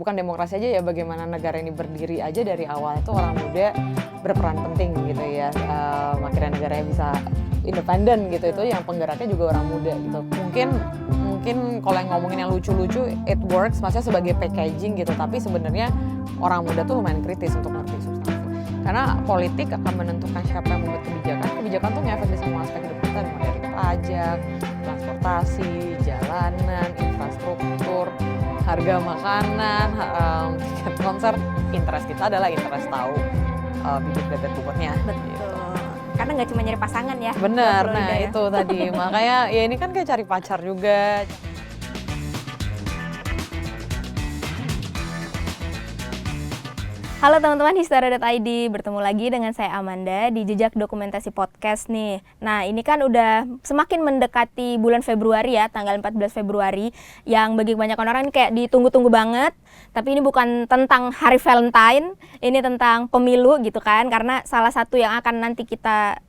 bukan demokrasi aja ya, bagaimana negara ini berdiri aja dari awal itu orang muda berperan penting gitu ya. Akhirnya negaranya bisa independen gitu, itu yang penggeraknya juga orang muda gitu. Mungkin kalau yang ngomongin yang lucu-lucu, it works, maksudnya sebagai packaging gitu, tapi sebenarnya orang muda tuh lumayan kritis untuk ngerti substansi. Karena politik akan menentukan siapa yang membuat kebijakan tuh ngefek di semua aspek hidup kita, dari pajak, transportasi, jalanan, infrastruktur, harga makanan, tiket konser. Interest kita adalah interest tahu bibit bebet bobotnya. Betul. Karena nggak cuma nyari pasangan ya. Bener, nah ya. Itu tadi. Makanya ya ini kan kayak cari pacar juga. Halo teman-teman Histara.id, bertemu lagi dengan saya Amanda di Jejak Dokumentasi Podcast nih. Nah ini kan udah semakin mendekati bulan Februari ya, tanggal 14 Februari, yang bagi kebanyakan orang kayak ditunggu-tunggu banget. Tapi ini bukan tentang hari Valentine, ini tentang pemilu gitu kan, karena salah satu yang akan nanti kita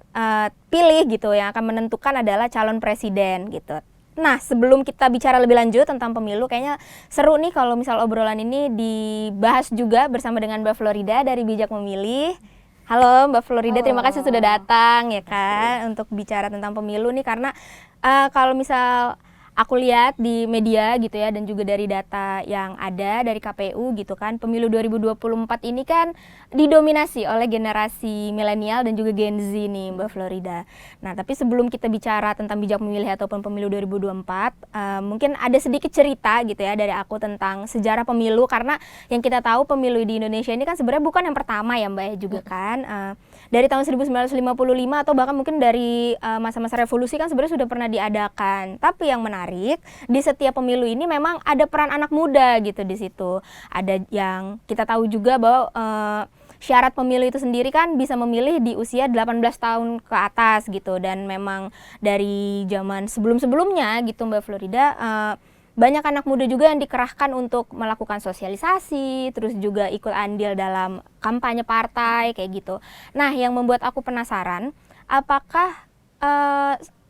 pilih gitu, yang akan menentukan adalah calon presiden gitu. Nah, sebelum kita bicara lebih lanjut tentang pemilu, kayaknya seru nih kalau misal obrolan ini dibahas juga bersama dengan Mbak Florida dari Bijak Memilih. Halo Mbak Florida, terima kasih sudah datang ya kan untuk bicara tentang pemilu nih, karena kalau misal aku lihat di media gitu ya, dan juga dari data yang ada dari KPU gitu kan, pemilu 2024 ini kan didominasi oleh generasi milenial dan juga Gen Z nih Mbak Florida. Nah tapi sebelum kita bicara tentang bijak memilih ataupun pemilu 2024, mungkin ada sedikit cerita gitu ya dari aku tentang sejarah pemilu, karena yang kita tahu pemilu di Indonesia ini kan sebenarnya bukan yang pertama ya Mbak ya juga kan. Dari tahun 1955 atau bahkan mungkin dari masa-masa revolusi kan sebenarnya sudah pernah diadakan. Tapi yang menarik, di setiap pemilu ini memang ada peran anak muda gitu di situ. Ada yang kita tahu juga bahwa syarat pemilu itu sendiri kan bisa memilih di usia 18 tahun ke atas gitu. Dan memang dari zaman sebelum-sebelumnya gitu Mbak Florida, banyak anak muda juga yang dikerahkan untuk melakukan sosialisasi, terus juga ikut andil dalam kampanye partai kayak gitu. Nah, yang membuat aku penasaran, apakah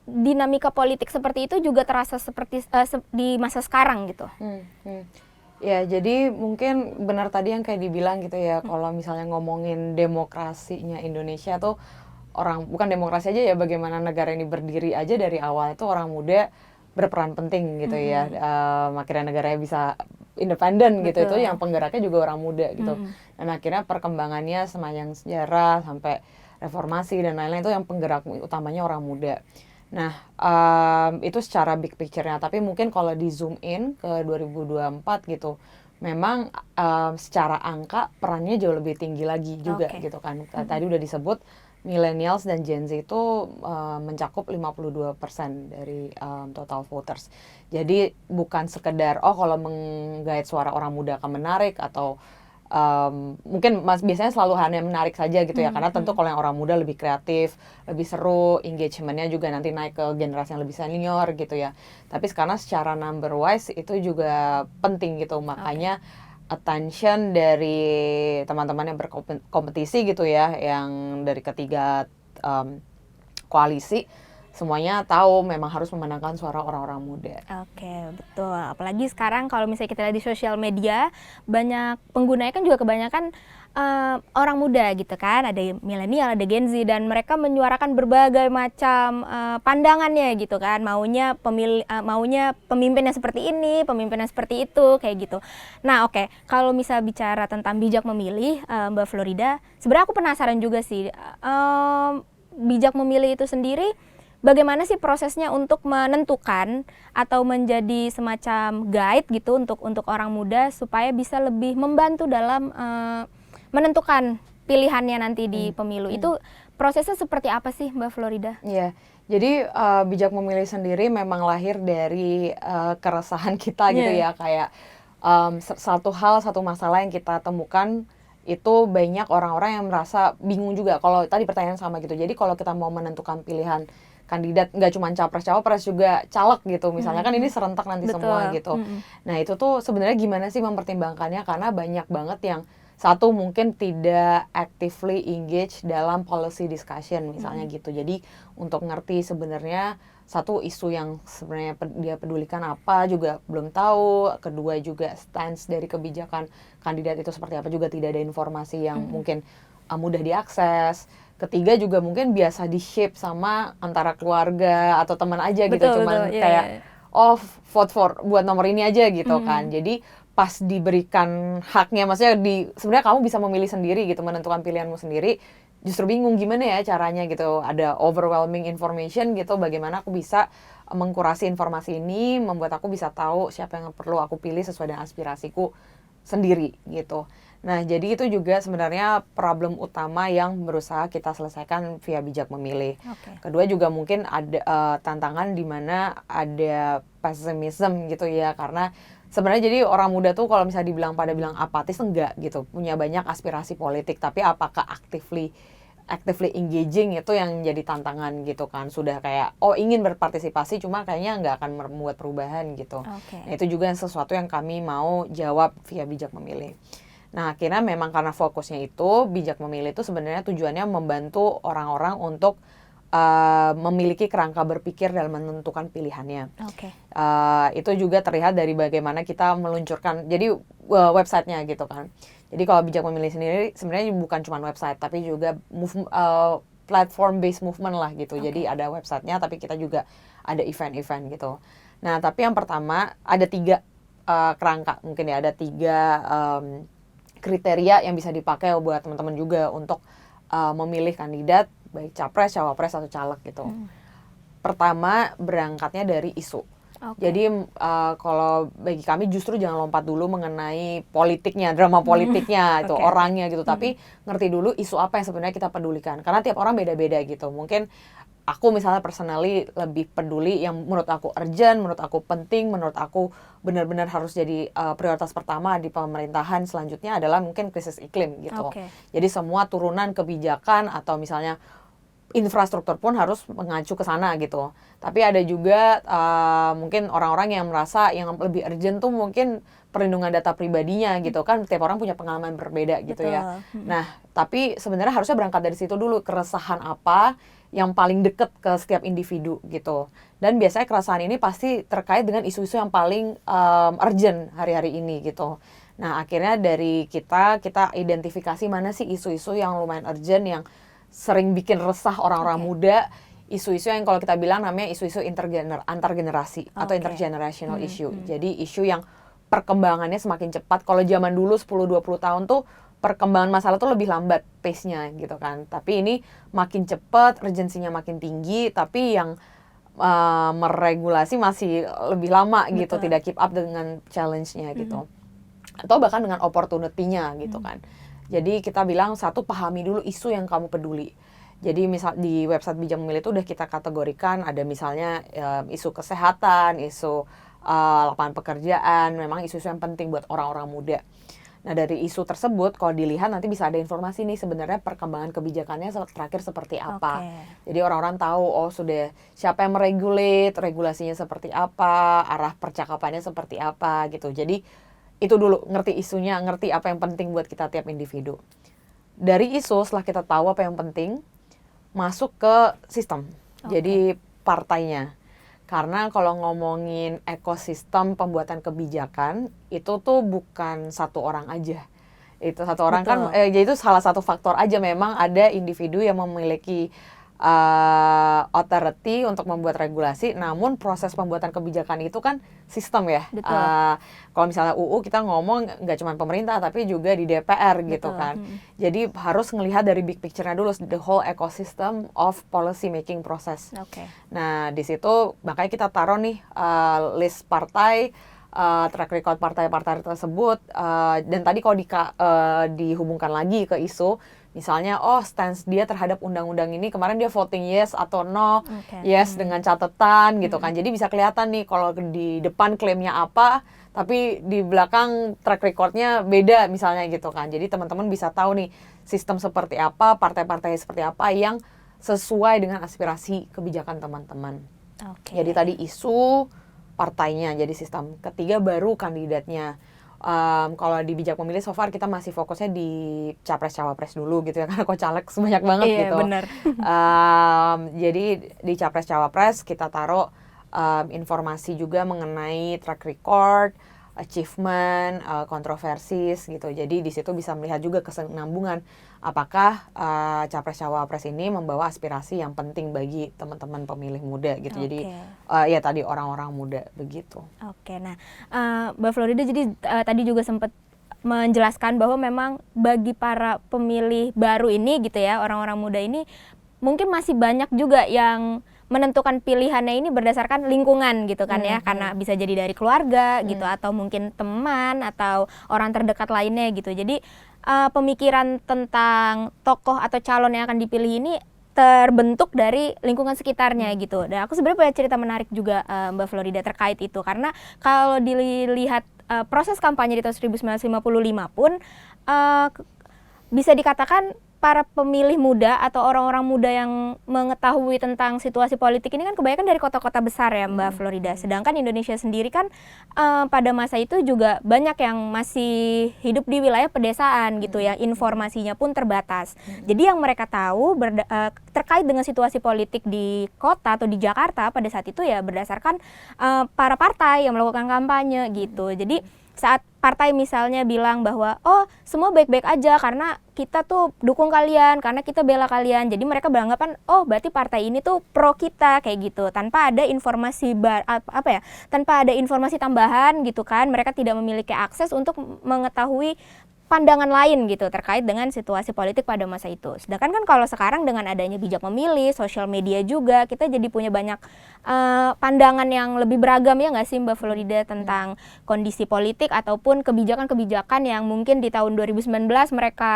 dinamika politik seperti itu juga terasa seperti di masa sekarang gitu? Ya, jadi mungkin benar tadi yang kayak dibilang gitu ya, kalau misalnya ngomongin demokrasinya Indonesia tuh bukan demokrasi aja ya, bagaimana negara ini berdiri aja dari awal itu orang muda berperan penting gitu ya. Akhirnya negaranya bisa independen gitu. Itu yang penggeraknya juga orang muda gitu. Dan akhirnya perkembangannya sepanjang sejarah sampai reformasi dan lain-lain itu yang penggerak utamanya orang muda. Nah, itu secara big picture-nya. Tapi mungkin kalau di zoom in ke 2024 gitu, memang secara angka perannya jauh lebih tinggi lagi juga gitu kan. Tadi udah disebut millennials dan Gen Z itu mencakup 52% dari total voters. Jadi bukan sekedar kalau menggait suara orang muda akan menarik atau mungkin biasanya selalu hanya menarik saja gitu ya, karena tentu kalau yang orang muda lebih kreatif, lebih seru, engagementnya juga nanti naik ke generasi yang lebih senior gitu ya. Tapi sekarang secara number wise itu juga penting gitu, makanya attention dari teman-teman yang berkompetisi gitu ya, yang dari ketiga koalisi, semuanya tahu memang harus memenangkan suara orang-orang muda. Oke, betul. Apalagi sekarang kalau misalnya kita lihat di sosial media, banyak penggunanya kan juga kebanyakan orang muda gitu kan, ada milenial, ada Gen Z, dan mereka menyuarakan berbagai macam pandangannya gitu kan, maunya pemimpin yang seperti ini, pemimpin yang seperti itu, kayak gitu. Nah kalau misal bicara tentang bijak memilih, Mbak Florida, sebenarnya aku penasaran juga sih, bijak memilih itu sendiri, bagaimana sih prosesnya untuk menentukan atau menjadi semacam guide gitu untuk orang muda supaya bisa lebih membantu dalam menentukan pilihannya nanti di pemilu. Itu prosesnya seperti apa sih Mbak Florida? Iya, jadi bijak memilih sendiri memang lahir dari keresahan kita gitu ya, kayak satu masalah yang kita temukan itu banyak orang-orang yang merasa bingung juga. Kalau tadi pertanyaan sama gitu, jadi kalau kita mau menentukan pilihan kandidat, nggak cuma capres juga caleg gitu misalnya, kan ini serentak nanti semua gitu. Nah itu tuh sebenarnya gimana sih mempertimbangkannya, karena banyak banget yang satu mungkin tidak actively engage dalam policy discussion misalnya gitu. Jadi untuk ngerti sebenarnya satu isu yang sebenarnya dia pedulikan apa juga belum tahu, kedua juga stance dari kebijakan kandidat itu seperti apa juga tidak ada informasi yang mungkin mudah diakses, ketiga juga mungkin biasa di shape sama antara keluarga atau teman aja gitu, Betul, cuman betul, iya, kayak iya. oh vote for buat nomor ini aja gitu kan. Jadi pas diberikan haknya, maksudnya sebenarnya kamu bisa memilih sendiri gitu, menentukan pilihanmu sendiri, justru bingung gimana ya caranya gitu. Ada overwhelming information gitu, bagaimana aku bisa mengkurasi informasi ini, membuat aku bisa tahu siapa yang perlu aku pilih sesuai dengan aspirasiku sendiri gitu. Nah, jadi itu juga sebenarnya problem utama yang berusaha kita selesaikan via bijak memilih. Oke. Kedua juga mungkin ada tantangan di mana ada pesimism gitu ya, karena sebenarnya jadi orang muda tuh kalau misalnya pada bilang apatis, enggak gitu, punya banyak aspirasi politik, tapi apakah actively engaging itu yang jadi tantangan gitu kan. Sudah kayak ingin berpartisipasi cuma kayaknya nggak akan membuat perubahan gitu. Oke. Nah, itu juga sesuatu yang kami mau jawab via bijak memilih. Nah, akhirnya memang karena fokusnya itu, bijak memilih itu sebenarnya tujuannya membantu orang-orang untuk memiliki kerangka berpikir dalam menentukan pilihannya. Oke. Itu juga terlihat dari bagaimana kita meluncurkan, jadi websitenya gitu kan. Jadi kalau bijak memilih sendiri sebenarnya bukan cuma website, tapi juga platform based movement lah gitu. Jadi ada websitenya, tapi kita juga ada event-event gitu. Nah, tapi yang pertama ada 3 kerangka mungkin ya, ada 3 kriteria yang bisa dipakai buat teman-teman juga untuk memilih kandidat baik capres, cawapres atau caleg gitu. Pertama, berangkatnya dari isu. Jadi kalau bagi kami justru jangan lompat dulu mengenai politiknya, drama politiknya itu orangnya gitu, tapi ngerti dulu isu apa yang sebenarnya kita pedulikan. Karena tiap orang beda-beda gitu. Mungkin aku misalnya personally lebih peduli yang menurut aku urgent, menurut aku penting, menurut aku benar-benar harus jadi prioritas pertama di pemerintahan selanjutnya adalah mungkin krisis iklim gitu. Jadi semua turunan kebijakan atau misalnya infrastruktur pun harus mengacu ke sana gitu. Tapi ada juga mungkin orang-orang yang merasa yang lebih urgent tuh mungkin perlindungan data pribadinya gitu kan. Tiap orang punya pengalaman berbeda gitu ya. Nah, tapi sebenarnya harusnya berangkat dari situ dulu, keresahan apa yang paling deket ke setiap individu gitu. Dan biasanya keresahan ini pasti terkait dengan isu-isu yang paling urgent hari-hari ini gitu. Nah, akhirnya dari kita identifikasi mana sih isu-isu yang lumayan urgent, yang sering bikin resah orang-orang muda, isu-isu yang kalau kita bilang namanya isu-isu antar generasi atau intergenerational issue. Jadi isu yang perkembangannya semakin cepat. Kalau zaman dulu 10-20 tahun tuh perkembangan masalah tuh lebih lambat pace-nya gitu kan. Tapi ini makin cepat, urgensinya makin tinggi, tapi yang meregulasi masih lebih lama gitu, tidak keep up dengan challenge-nya gitu. Atau bahkan dengan opportunity-nya gitu kan. Jadi kita bilang satu, pahami dulu isu yang kamu peduli. Jadi misal di website bijak memilih itu udah kita kategorikan, ada misalnya isu kesehatan, isu lapangan pekerjaan, memang isu-isu yang penting buat orang-orang muda. Nah, dari isu tersebut kalau dilihat nanti bisa ada informasi nih sebenarnya perkembangan kebijakannya terakhir seperti apa. Jadi orang-orang tahu sudah siapa yang regulasinya seperti apa, arah percakapannya seperti apa gitu. Jadi itu dulu, ngerti isunya, ngerti apa yang penting buat kita tiap individu. Dari isu, setelah kita tahu apa yang penting, masuk ke sistem. Jadi partainya. Karena kalau ngomongin ekosistem pembuatan kebijakan, itu tuh bukan satu orang aja. Itu satu orang kan, jadi itu salah satu faktor aja. Memang ada individu yang memiliki authority untuk membuat regulasi, namun proses pembuatan kebijakan itu kan sistem ya. Kalau misalnya UU kita ngomong nggak cuma pemerintah tapi juga di DPR gitu kan. Jadi harus ngelihat dari big picture-nya dulu, the whole ecosystem of policy making process. Nah, di situ makanya kita taruh nih list partai, track record partai-partai tersebut, dan tadi kalau dihubungkan lagi ke isu, misalnya stance dia terhadap undang-undang ini kemarin dia voting yes atau no, yes dengan catatan gitu kan. Jadi bisa kelihatan nih kalau di depan klaimnya apa, tapi di belakang track recordnya beda misalnya gitu kan. Jadi teman-teman bisa tahu nih sistem seperti apa, partai-partai seperti apa yang sesuai dengan aspirasi kebijakan teman-teman. Jadi tadi isu partainya jadi sistem. Ketiga baru kandidatnya. Kalau di bijak memilih so far kita masih fokusnya di capres cawapres dulu gitu ya karena kok caleg sebanyak banget Iya, gitu. benar. Jadi di capres cawapres kita taruh informasi juga mengenai track record, achievement, kontroversis gitu. Jadi di situ bisa melihat juga kesinambungan apakah capres cawapres ini membawa aspirasi yang penting bagi teman-teman pemilih muda gitu. Jadi ya tadi orang-orang muda begitu. Oke, nah Mbak Florida jadi tadi juga sempat menjelaskan bahwa memang bagi para pemilih baru ini gitu ya, orang-orang muda ini mungkin masih banyak juga yang menentukan pilihannya ini berdasarkan lingkungan gitu kan ya, karena bisa jadi dari keluarga gitu atau mungkin teman atau orang terdekat lainnya gitu. Jadi pemikiran tentang tokoh atau calon yang akan dipilih ini terbentuk dari lingkungan sekitarnya gitu. Dan aku sebenarnya punya cerita menarik juga Mbak Florida terkait itu, karena kalau dilihat proses kampanye di tahun 1955 pun bisa dikatakan para pemilih muda atau orang-orang muda yang mengetahui tentang situasi politik ini kan kebanyakan dari kota-kota besar ya Mbak Florida. Sedangkan Indonesia sendiri kan pada masa itu juga banyak yang masih hidup di wilayah pedesaan gitu ya, informasinya pun terbatas. Jadi yang mereka tahu terkait dengan situasi politik di kota atau di Jakarta pada saat itu ya berdasarkan para partai yang melakukan kampanye gitu. Jadi saat partai misalnya bilang bahwa oh semua baik-baik aja karena kita tuh dukung kalian, karena kita bela kalian, jadi mereka beranggapan oh berarti partai ini tuh pro kita kayak gitu, tanpa ada informasi tanpa ada informasi tambahan gitu kan, mereka tidak memiliki akses untuk mengetahui pandangan lain gitu terkait dengan situasi politik pada masa itu. Sedangkan kan kalau sekarang dengan adanya bijak memilih, sosial media juga, kita jadi punya banyak pandangan yang lebih beragam ya nggak sih Mbak Florida tentang kondisi politik ataupun kebijakan-kebijakan yang mungkin di tahun 2019 mereka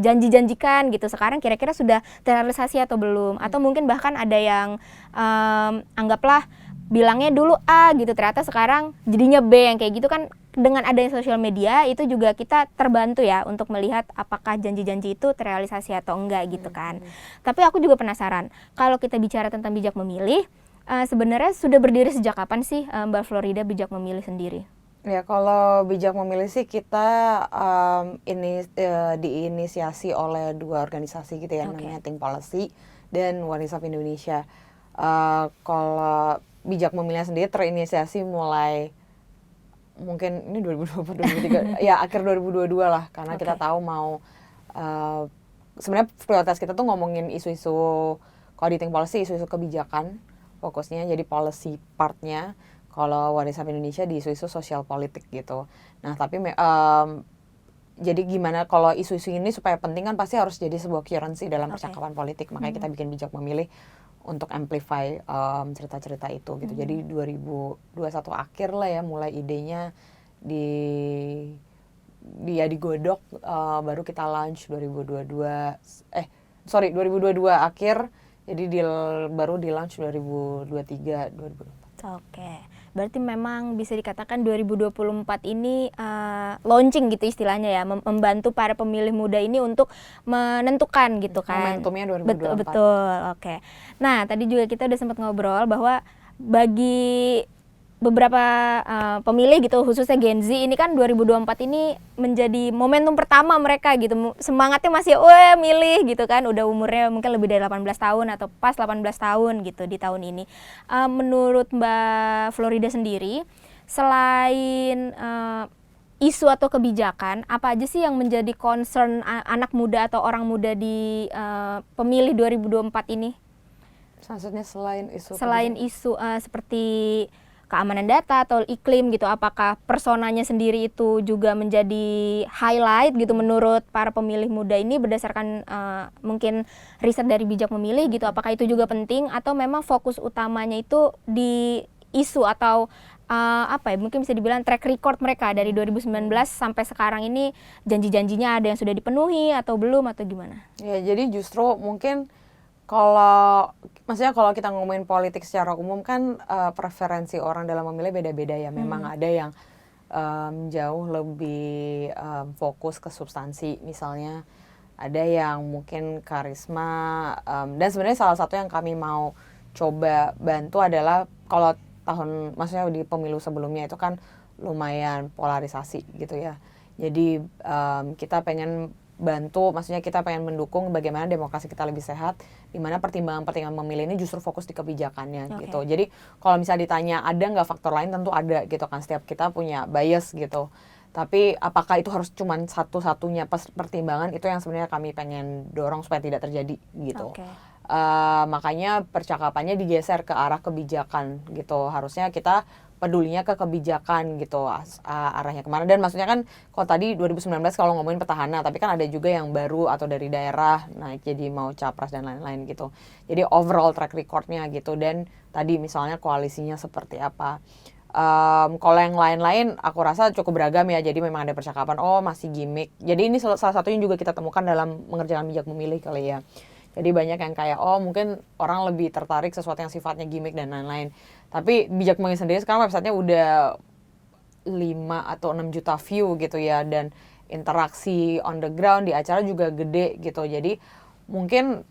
janji-janjikan gitu, sekarang kira-kira sudah terrealisasi atau belum, atau mungkin bahkan ada yang anggaplah bilangnya dulu A gitu, ternyata sekarang jadinya B yang kayak gitu kan. Dengan adanya sosial media itu juga kita terbantu ya untuk melihat apakah janji-janji itu terrealisasi atau enggak gitu kan. Tapi aku juga penasaran, kalau kita bicara tentang bijak memilih, sebenarnya sudah berdiri sejak kapan sih Mbak Florida bijak memilih sendiri? Ya kalau bijak memilih sih kita diinisiasi oleh dua organisasi gitu ya, namanya Think Policy dan One Is Up Indonesia. Kalau bijak memilih sendiri terinisiasi mulai mungkin ini 2024 2023 ya akhir 2022 lah, karena kita tahu mau sebenarnya prioritas kita tuh ngomongin isu-isu, kalau di Think Policy isu-isu kebijakan fokusnya, jadi policy partnya. Kalau One Is Up Indonesia di isu-isu sosial politik gitu. Nah tapi jadi gimana kalau isu-isu ini supaya penting kan pasti harus jadi sebuah currency dalam percakapan politik, makanya kita bikin bijak memilih untuk amplify cerita-cerita itu gitu. Jadi 2021 akhir lah ya mulai idenya digodok, baru kita launch 2022 akhir, jadi baru di launch 2023 2024. Oke. Berarti memang bisa dikatakan 2024 ini launching gitu istilahnya ya, membantu para pemilih muda ini untuk menentukan gitu kan. Momentumnya 2024. Betul, oke. Nah, tadi juga kita udah sempat ngobrol bahwa bagi beberapa pemilih gitu, khususnya Gen Z ini kan 2024 ini menjadi momentum pertama mereka gitu, semangatnya masih milih gitu kan, udah umurnya mungkin lebih dari 18 tahun atau pas 18 tahun gitu di tahun ini. Menurut Mbak Florida sendiri, selain isu atau kebijakan, apa aja sih yang menjadi concern anak muda atau orang muda di pemilih 2024 ini? Maksudnya selain isu seperti keamanan data atau iklim gitu, apakah personanya sendiri itu juga menjadi highlight gitu menurut para pemilih muda ini berdasarkan mungkin riset dari bijak memilih gitu, apakah itu juga penting atau memang fokus utamanya itu di isu atau mungkin bisa dibilang track record mereka dari 2019 sampai sekarang ini, janji-janjinya ada yang sudah dipenuhi atau belum atau gimana? Ya jadi justru mungkin maksudnya kalau kita ngomongin politik secara umum kan preferensi orang dalam memilih beda-beda ya. Memang ada yang jauh lebih fokus ke substansi, misalnya ada yang mungkin karisma, dan sebenarnya salah satu yang kami mau coba bantu adalah kalau maksudnya di pemilu sebelumnya itu kan lumayan polarisasi gitu ya. Jadi kita pengen bantu, maksudnya kita pengen mendukung bagaimana demokrasi kita lebih sehat, di mana pertimbangan-pertimbangan memilih ini justru fokus di kebijakannya gitu. Jadi kalau misalnya ditanya ada nggak faktor lain, tentu ada gitu kan, setiap kita punya bias gitu. Tapi apakah itu harus cuman satu-satunya pertimbangan, itu yang sebenarnya kami pengen dorong supaya tidak terjadi gitu. Makanya percakapannya digeser ke arah kebijakan gitu. Harusnya kita pedulinya ke kebijakan gitu, arahnya kemana. Dan maksudnya kan kalau tadi 2019 kalau ngomongin petahana, tapi kan ada juga yang baru atau dari daerah naik jadi mau capres dan lain-lain gitu. Jadi overall track recordnya gitu, dan tadi misalnya koalisinya seperti apa. Kalau yang lain-lain aku rasa cukup beragam ya, jadi memang ada percakapan masih gimmick. Jadi ini salah satunya juga kita temukan dalam mengerjakan bijak memilih kali ya. Jadi banyak yang kayak mungkin orang lebih tertarik sesuatu yang sifatnya gimmick dan lain-lain. Tapi bijak memilih sendiri sekarang websitenya udah 5 atau 6 juta view gitu ya, dan interaksi on the ground di acara juga gede gitu. Jadi mungkin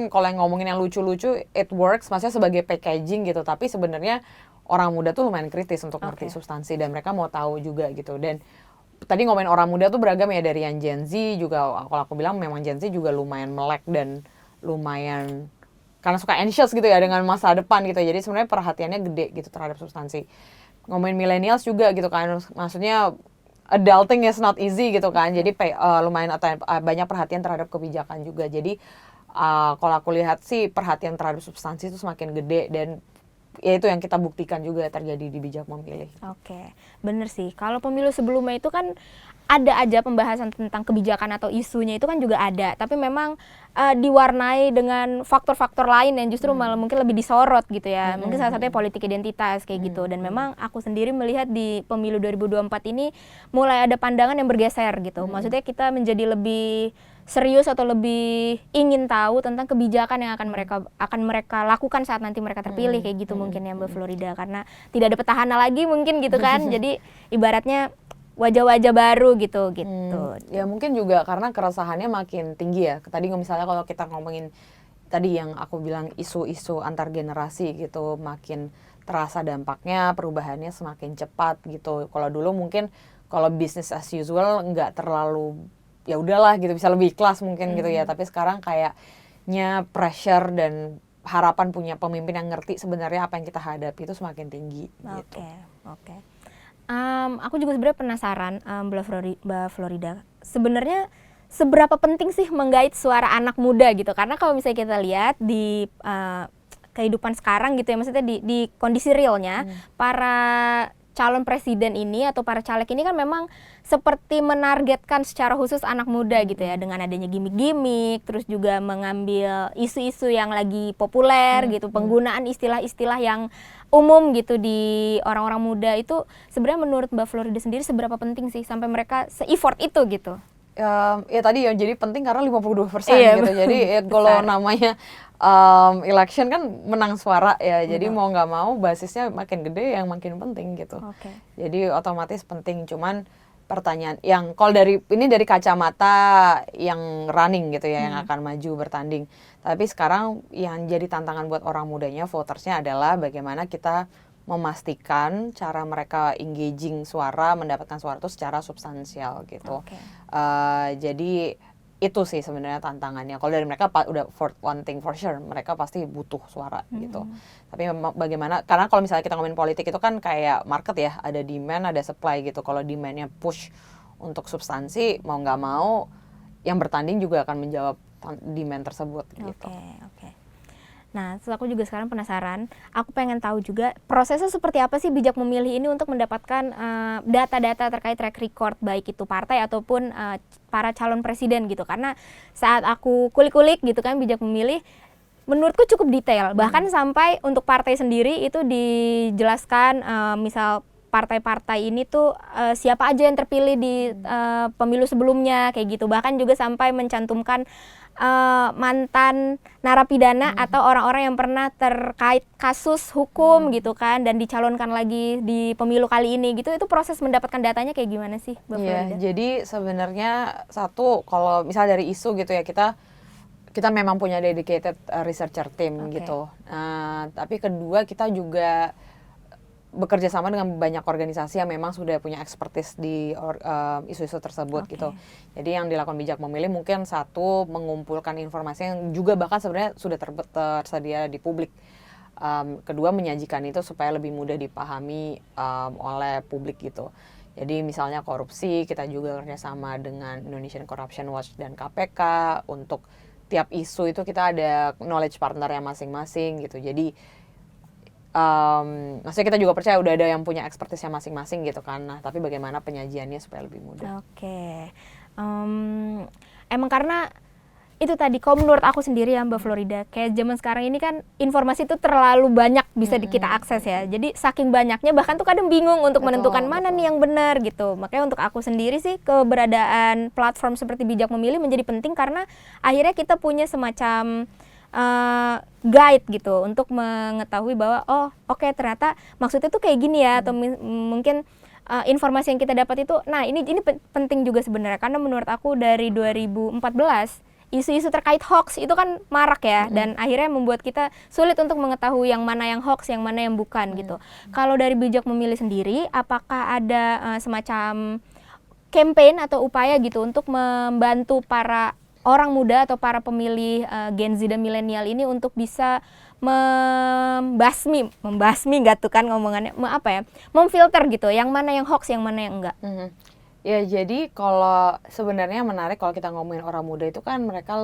kalau yang ngomongin yang lucu-lucu it works, maksudnya sebagai packaging gitu, tapi sebenarnya orang muda tuh lumayan kritis untuk ngerti substansi, dan mereka mau tahu juga gitu. Dan tadi ngomongin orang muda tuh beragam ya, dari yang Gen Z juga, kalau aku bilang memang Gen Z juga lumayan melek dan lumayan karena suka anxious gitu ya dengan masa depan gitu. Jadi sebenarnya perhatiannya gede gitu terhadap substansi. Ngomongin millennials juga gitu kan, maksudnya adulting is not easy gitu kan. Jadi lumayan banyak perhatian terhadap kebijakan juga. Jadi kalau aku lihat sih perhatian terhadap substansi itu semakin gede, dan ya itu yang kita buktikan juga terjadi di bijak memilih. Oke, bener sih. Kalau pemilu sebelumnya itu kan ada aja pembahasan tentang kebijakan atau isunya, itu kan juga ada. Tapi memang diwarnai dengan faktor-faktor lain yang justru malah mungkin lebih disorot gitu ya. Mungkin salah satunya politik identitas kayak gitu. Dan memang aku sendiri melihat di pemilu 2024 ini mulai ada pandangan yang bergeser gitu. Maksudnya kita menjadi lebih serius atau lebih ingin tahu tentang kebijakan yang akan mereka lakukan saat nanti mereka terpilih kayak gitu mungkin ya Mbak Florida, karena tidak ada petahana lagi mungkin gitu kan. Jadi ibaratnya wajah-wajah baru gitu. Ya mungkin juga karena keresahannya makin tinggi ya. Tadi misalnya kalau kita ngomongin tadi yang aku bilang isu-isu antar generasi gitu, makin terasa dampaknya, perubahannya semakin cepat gitu. Kalau dulu mungkin kalau business as usual nggak terlalu, ya udahlah gitu, bisa lebih ikhlas mungkin gitu ya. Tapi sekarang kayaknya pressure dan harapan punya pemimpin yang ngerti sebenarnya apa yang kita hadapi itu semakin tinggi gitu. Oke. Aku juga sebenarnya penasaran, Mbak Florida, sebenarnya seberapa penting sih menggait suara anak muda gitu? Karena kalau misalnya kita lihat di kehidupan sekarang gitu ya, maksudnya di kondisi realnya, para calon presiden ini atau para caleg ini kan memang seperti menargetkan secara khusus anak muda gitu ya, dengan adanya gimmick-gimmick, terus juga mengambil isu-isu yang lagi populer gitu, penggunaan istilah-istilah yang umum gitu di orang-orang muda. Itu sebenarnya menurut Mbak Florida sendiri seberapa penting sih sampai mereka se-effort itu gitu? Ya tadi ya, jadi penting karena 52% gitu. Jadi ya, kalau namanya election kan menang suara ya. Jadi mau nggak mau basisnya makin gede yang makin penting gitu. Jadi otomatis penting. Cuman pertanyaan yang kalau dari kacamata yang running gitu ya, yang akan maju bertanding. Tapi sekarang yang jadi tantangan buat orang mudanya, votersnya adalah bagaimana kita memastikan cara mereka engaging suara, mendapatkan suara itu secara substansial gitu. Jadi itu sih sebenarnya tantangannya. Kalau dari mereka udah one thing for sure, mereka pasti butuh suara gitu. Tapi bagaimana, karena kalau misalnya kita ngomongin politik itu kan kayak market ya, ada demand, ada supply gitu. Kalau demandnya push untuk substansi, mau nggak mau yang bertanding juga akan menjawab demand tersebut gitu. Nah, terus aku juga sekarang penasaran, aku pengen tahu juga prosesnya seperti apa sih bijak memilih ini untuk mendapatkan data-data terkait track record baik itu partai ataupun para calon presiden gitu. Karena saat aku kulik-kulik gitu kan bijak memilih, menurutku cukup detail. Bahkan sampai untuk partai sendiri itu dijelaskan, misal partai-partai ini tuh siapa aja yang terpilih di pemilu sebelumnya kayak gitu. Bahkan juga sampai mencantumkan mantan narapidana atau orang-orang yang pernah terkait kasus hukum gitu kan, dan dicalonkan lagi di pemilu kali ini gitu. Itu proses mendapatkan datanya kayak gimana sih, Mbak Florida? Jadi sebenarnya satu, kalau misalnya dari isu gitu ya, kita memang punya dedicated researcher team gitu. Tapi kedua, kita juga bekerja sama dengan banyak organisasi yang memang sudah punya expertise di isu-isu tersebut gitu. Jadi yang dilakukan Bijak Memilih mungkin satu, mengumpulkan informasi yang juga bahkan sebenarnya sudah tersedia di publik. Kedua, menyajikan itu supaya lebih mudah dipahami oleh publik gitu. Jadi misalnya korupsi, kita juga kerjasama dengan Indonesian Corruption Watch dan KPK untuk tiap isu itu kita ada knowledge partnernya masing-masing gitu. Jadi maksudnya kita juga percaya udah ada yang punya expertise-nya masing-masing gitu kan. Nah, tapi bagaimana penyajiannya supaya lebih mudah. Emang karena itu tadi, kalau menurut aku sendiri ya Mbak Florida, kayak zaman sekarang ini kan informasi itu terlalu banyak bisa kita akses ya. Jadi saking banyaknya bahkan tuh kadang bingung untuk menentukan mana nih yang benar gitu. Makanya untuk aku sendiri sih keberadaan platform seperti Bijak Memilih menjadi penting karena akhirnya kita punya semacam guide gitu untuk mengetahui bahwa ternyata maksudnya tuh kayak gini ya, atau mungkin informasi yang kita dapat itu, nah ini penting juga sebenarnya karena menurut aku dari 2014 isu-isu terkait hoax itu kan marak ya, dan akhirnya membuat kita sulit untuk mengetahui yang mana yang hoax, yang mana yang bukan gitu. Kalau dari Bijak Memilih sendiri, apakah ada semacam campaign atau upaya gitu untuk membantu para orang muda atau para pemilih Gen Z dan milenial ini untuk bisa membasmi nggak tuh kan ngomongannya, memfilter gitu, yang mana yang hoax, yang mana yang enggak. Ya, jadi kalau sebenarnya menarik kalau kita ngomongin orang muda itu kan mereka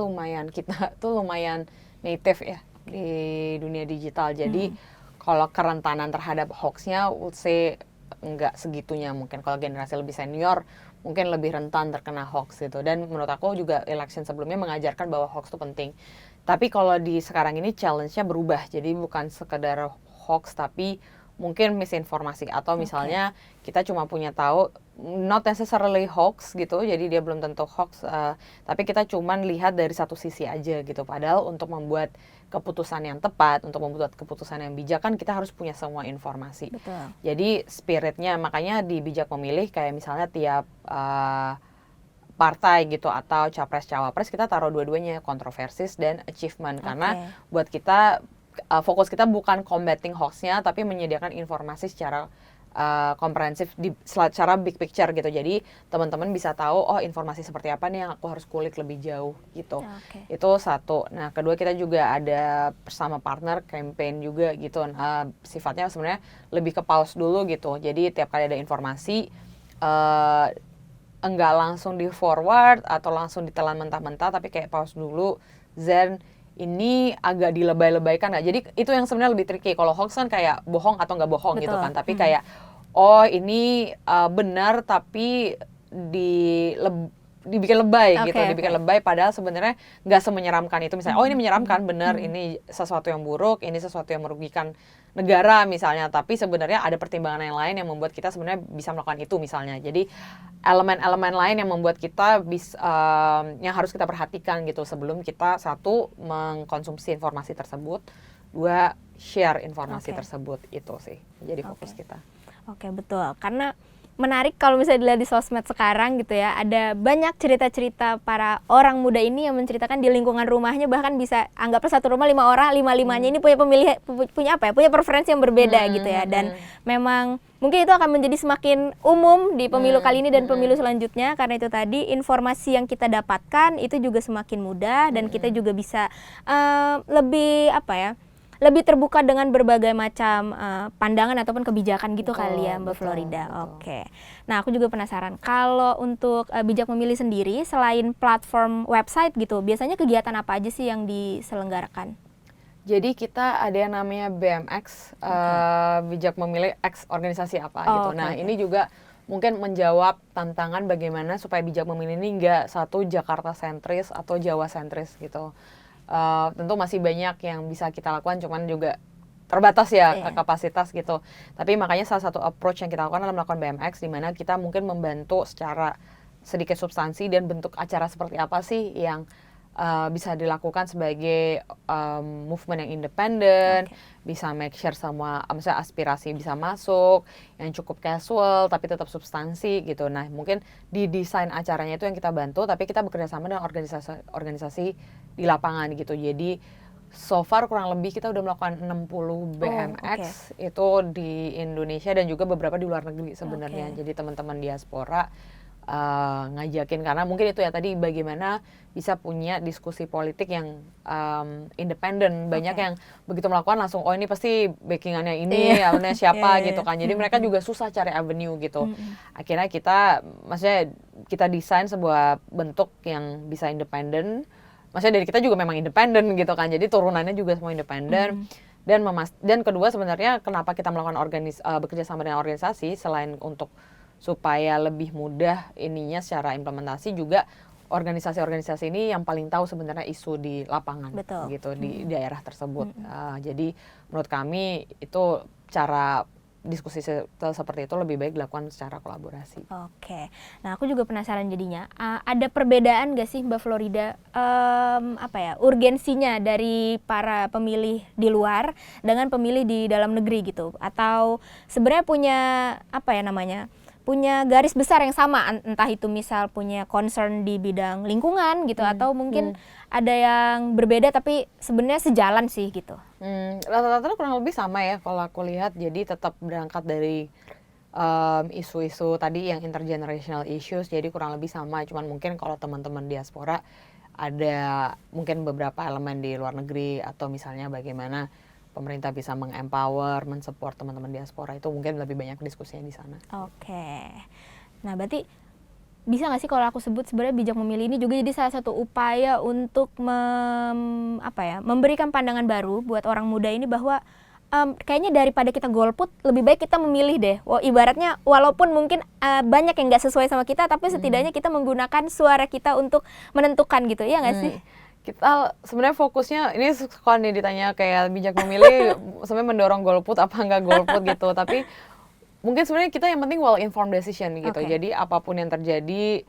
kita tuh lumayan native ya di dunia digital. Jadi kalau kerentanan terhadap hoaxnya, would say enggak segitunya. Mungkin kalau generasi lebih senior mungkin lebih rentan terkena hoax gitu. Dan menurut aku juga election sebelumnya mengajarkan bahwa hoax itu penting. Tapi kalau di sekarang ini challenge-nya berubah. Jadi bukan sekedar hoax tapi mungkin misinformasi, atau misalnya kita cuma punya tahu not necessarily hoax gitu, jadi dia belum tentu hoax, tapi kita cuma lihat dari satu sisi aja gitu. Padahal untuk membuat keputusan yang tepat, untuk membuat keputusan yang bijak kan kita harus punya semua informasi. Betul. Jadi spiritnya, makanya di Bijak Memilih kayak misalnya tiap partai gitu atau capres-cawapres kita taruh dua-duanya, kontroversis dan achievement, karena buat kita fokus kita bukan combating hoax-nya, tapi menyediakan informasi secara komprehensif secara big picture gitu. Jadi teman-teman bisa tahu informasi seperti apa nih yang aku harus kulik lebih jauh gitu. Itu satu. Nah, kedua, kita juga ada bersama partner campaign juga gitu. Sifatnya sebenarnya lebih ke pause dulu gitu. Jadi tiap kali ada informasi enggak langsung di forward atau langsung ditelan mentah-mentah, tapi kayak pause dulu, then ini agak dilebay-lebaykan nggak? Jadi itu yang sebenarnya lebih tricky. Kalau hoax kan kayak bohong atau nggak bohong gitu kan. Tapi kayak ini benar tapi dibikin lebay gitu, dibikin lebay padahal sebenarnya nggak semenyeramkan itu. Misalnya ini menyeramkan, benar, ini sesuatu yang buruk, ini sesuatu yang merugikan negara misalnya, tapi sebenarnya ada pertimbangan yang lain yang membuat kita sebenarnya bisa melakukan itu misalnya. Jadi elemen-elemen lain yang membuat kita yang harus kita perhatikan gitu sebelum kita, satu, mengkonsumsi informasi tersebut, dua, share informasi tersebut. Itu sih jadi fokus kita. Betul, karena menarik kalau misalnya dilihat di sosmed sekarang gitu ya, ada banyak cerita-cerita para orang muda ini yang menceritakan di lingkungan rumahnya, bahkan bisa anggaplah satu rumah 5 orang, 5-5-nya ini punya punya preferensi yang berbeda gitu ya. Dan memang mungkin itu akan menjadi semakin umum di pemilu kali ini dan pemilu selanjutnya, karena itu tadi informasi yang kita dapatkan itu juga semakin mudah, dan kita juga bisa lebih terbuka dengan berbagai macam pandangan ataupun kebijakan gitu kali ya Mbak Florida. Nah, aku juga penasaran, kalau untuk Bijak Memilih sendiri, selain platform website gitu, biasanya kegiatan apa aja sih yang diselenggarakan? Jadi kita ada yang namanya BMX, Bijak Memilih X organisasi apa gitu. Nah, ini juga mungkin menjawab tantangan bagaimana supaya Bijak Memilih ini nggak satu Jakarta sentris atau Jawa sentris gitu. Tentu masih banyak yang bisa kita lakukan, cuman juga terbatas ya kapasitas gitu. Tapi makanya salah satu approach yang kita lakukan adalah melakukan BMX, di mana kita mungkin membantu secara sedikit substansi dan bentuk acara seperti apa sih yang bisa dilakukan sebagai movement yang independen, bisa make sure semua misalnya aspirasi bisa masuk, yang cukup casual tapi tetap substansi gitu. Nah, mungkin di desain acaranya itu yang kita bantu, tapi kita bekerja sama dengan organisasi di lapangan gitu. Jadi So far kurang lebih kita udah melakukan 60 BMX itu di Indonesia dan juga beberapa di luar negeri sebenarnya. Jadi teman-teman diaspora ngajakin, karena mungkin itu ya tadi bagaimana bisa punya diskusi politik yang independen. Banyak yang begitu melakukan langsung oh ini pasti backingannya ini, siapa gitu kan. Jadi mereka juga susah cari avenue gitu. Akhirnya maksudnya kita desain sebuah bentuk yang bisa independen. Maksudnya dari kita juga memang independen gitu kan, jadi turunannya juga semua independen. Dan kedua sebenarnya kenapa kita melakukan bekerja sama dengan organisasi, selain untuk supaya lebih mudah ininya secara implementasi, juga organisasi-organisasi ini yang paling tahu sebenarnya isu di lapangan. Betul. Gitu di daerah tersebut. Jadi menurut kami itu cara diskusi seperti itu lebih baik dilakukan secara kolaborasi. Oke, nah aku juga penasaran jadinya, ada perbedaan gak sih Mbak Florida, urgensinya dari para pemilih di luar dengan pemilih di dalam negeri gitu? Atau sebenarnya punya garis besar yang sama, entah itu misal punya concern di bidang lingkungan gitu, atau mungkin ada yang berbeda tapi sebenarnya sejalan sih gitu? Rata-rata kurang lebih sama ya kalau aku lihat. Jadi tetap berangkat dari isu-isu tadi yang intergenerational issues, jadi kurang lebih sama. Cuman mungkin kalau teman-teman diaspora ada mungkin beberapa elemen di luar negeri, atau misalnya bagaimana pemerintah bisa mengempower, mensupport teman-teman diaspora, itu mungkin lebih banyak diskusinya di sana. Oke. Nah, berarti bisa nggak sih kalau aku sebut sebenarnya bijak memilih ini juga jadi salah satu upaya untuk memberikan pandangan baru buat orang muda ini bahwa kayaknya daripada kita golput lebih baik kita memilih deh. Ibaratnya walaupun mungkin banyak yang nggak sesuai sama kita, tapi setidaknya kita menggunakan suara kita untuk menentukan gitu, ya nggak sih? Kita sebenarnya fokusnya ini kalau nih ditanya kayak bijak memilih sebenarnya mendorong golput apa enggak golput gitu, tapi mungkin sebenarnya kita yang penting well informed decision gitu. Jadi apapun yang terjadi,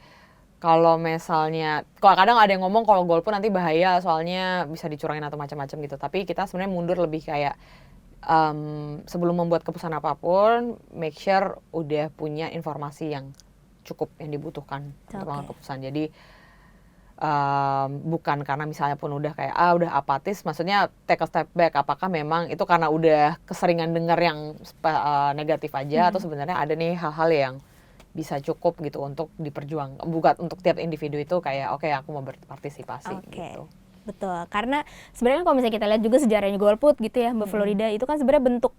kalau misalnya kadang ada yang ngomong kalau golput nanti bahaya soalnya bisa dicurangin atau macam-macam gitu, tapi kita sebenarnya mundur lebih kayak sebelum membuat keputusan apapun make sure udah punya informasi yang cukup yang dibutuhkan untuk mengambil keputusan. Jadi bukan karena misalnya pun udah kayak udah apatis, maksudnya take a step back, apakah memang itu karena udah keseringan dengar yang negatif aja, atau sebenarnya ada nih hal-hal yang bisa cukup gitu untuk diperjuang, bukan untuk tiap individu itu kayak oke, aku mau berpartisipasi gitu. Betul, karena sebenarnya kalau misalnya kita lihat juga sejarahnya golput gitu ya Mbak Florida, itu kan sebenarnya bentuk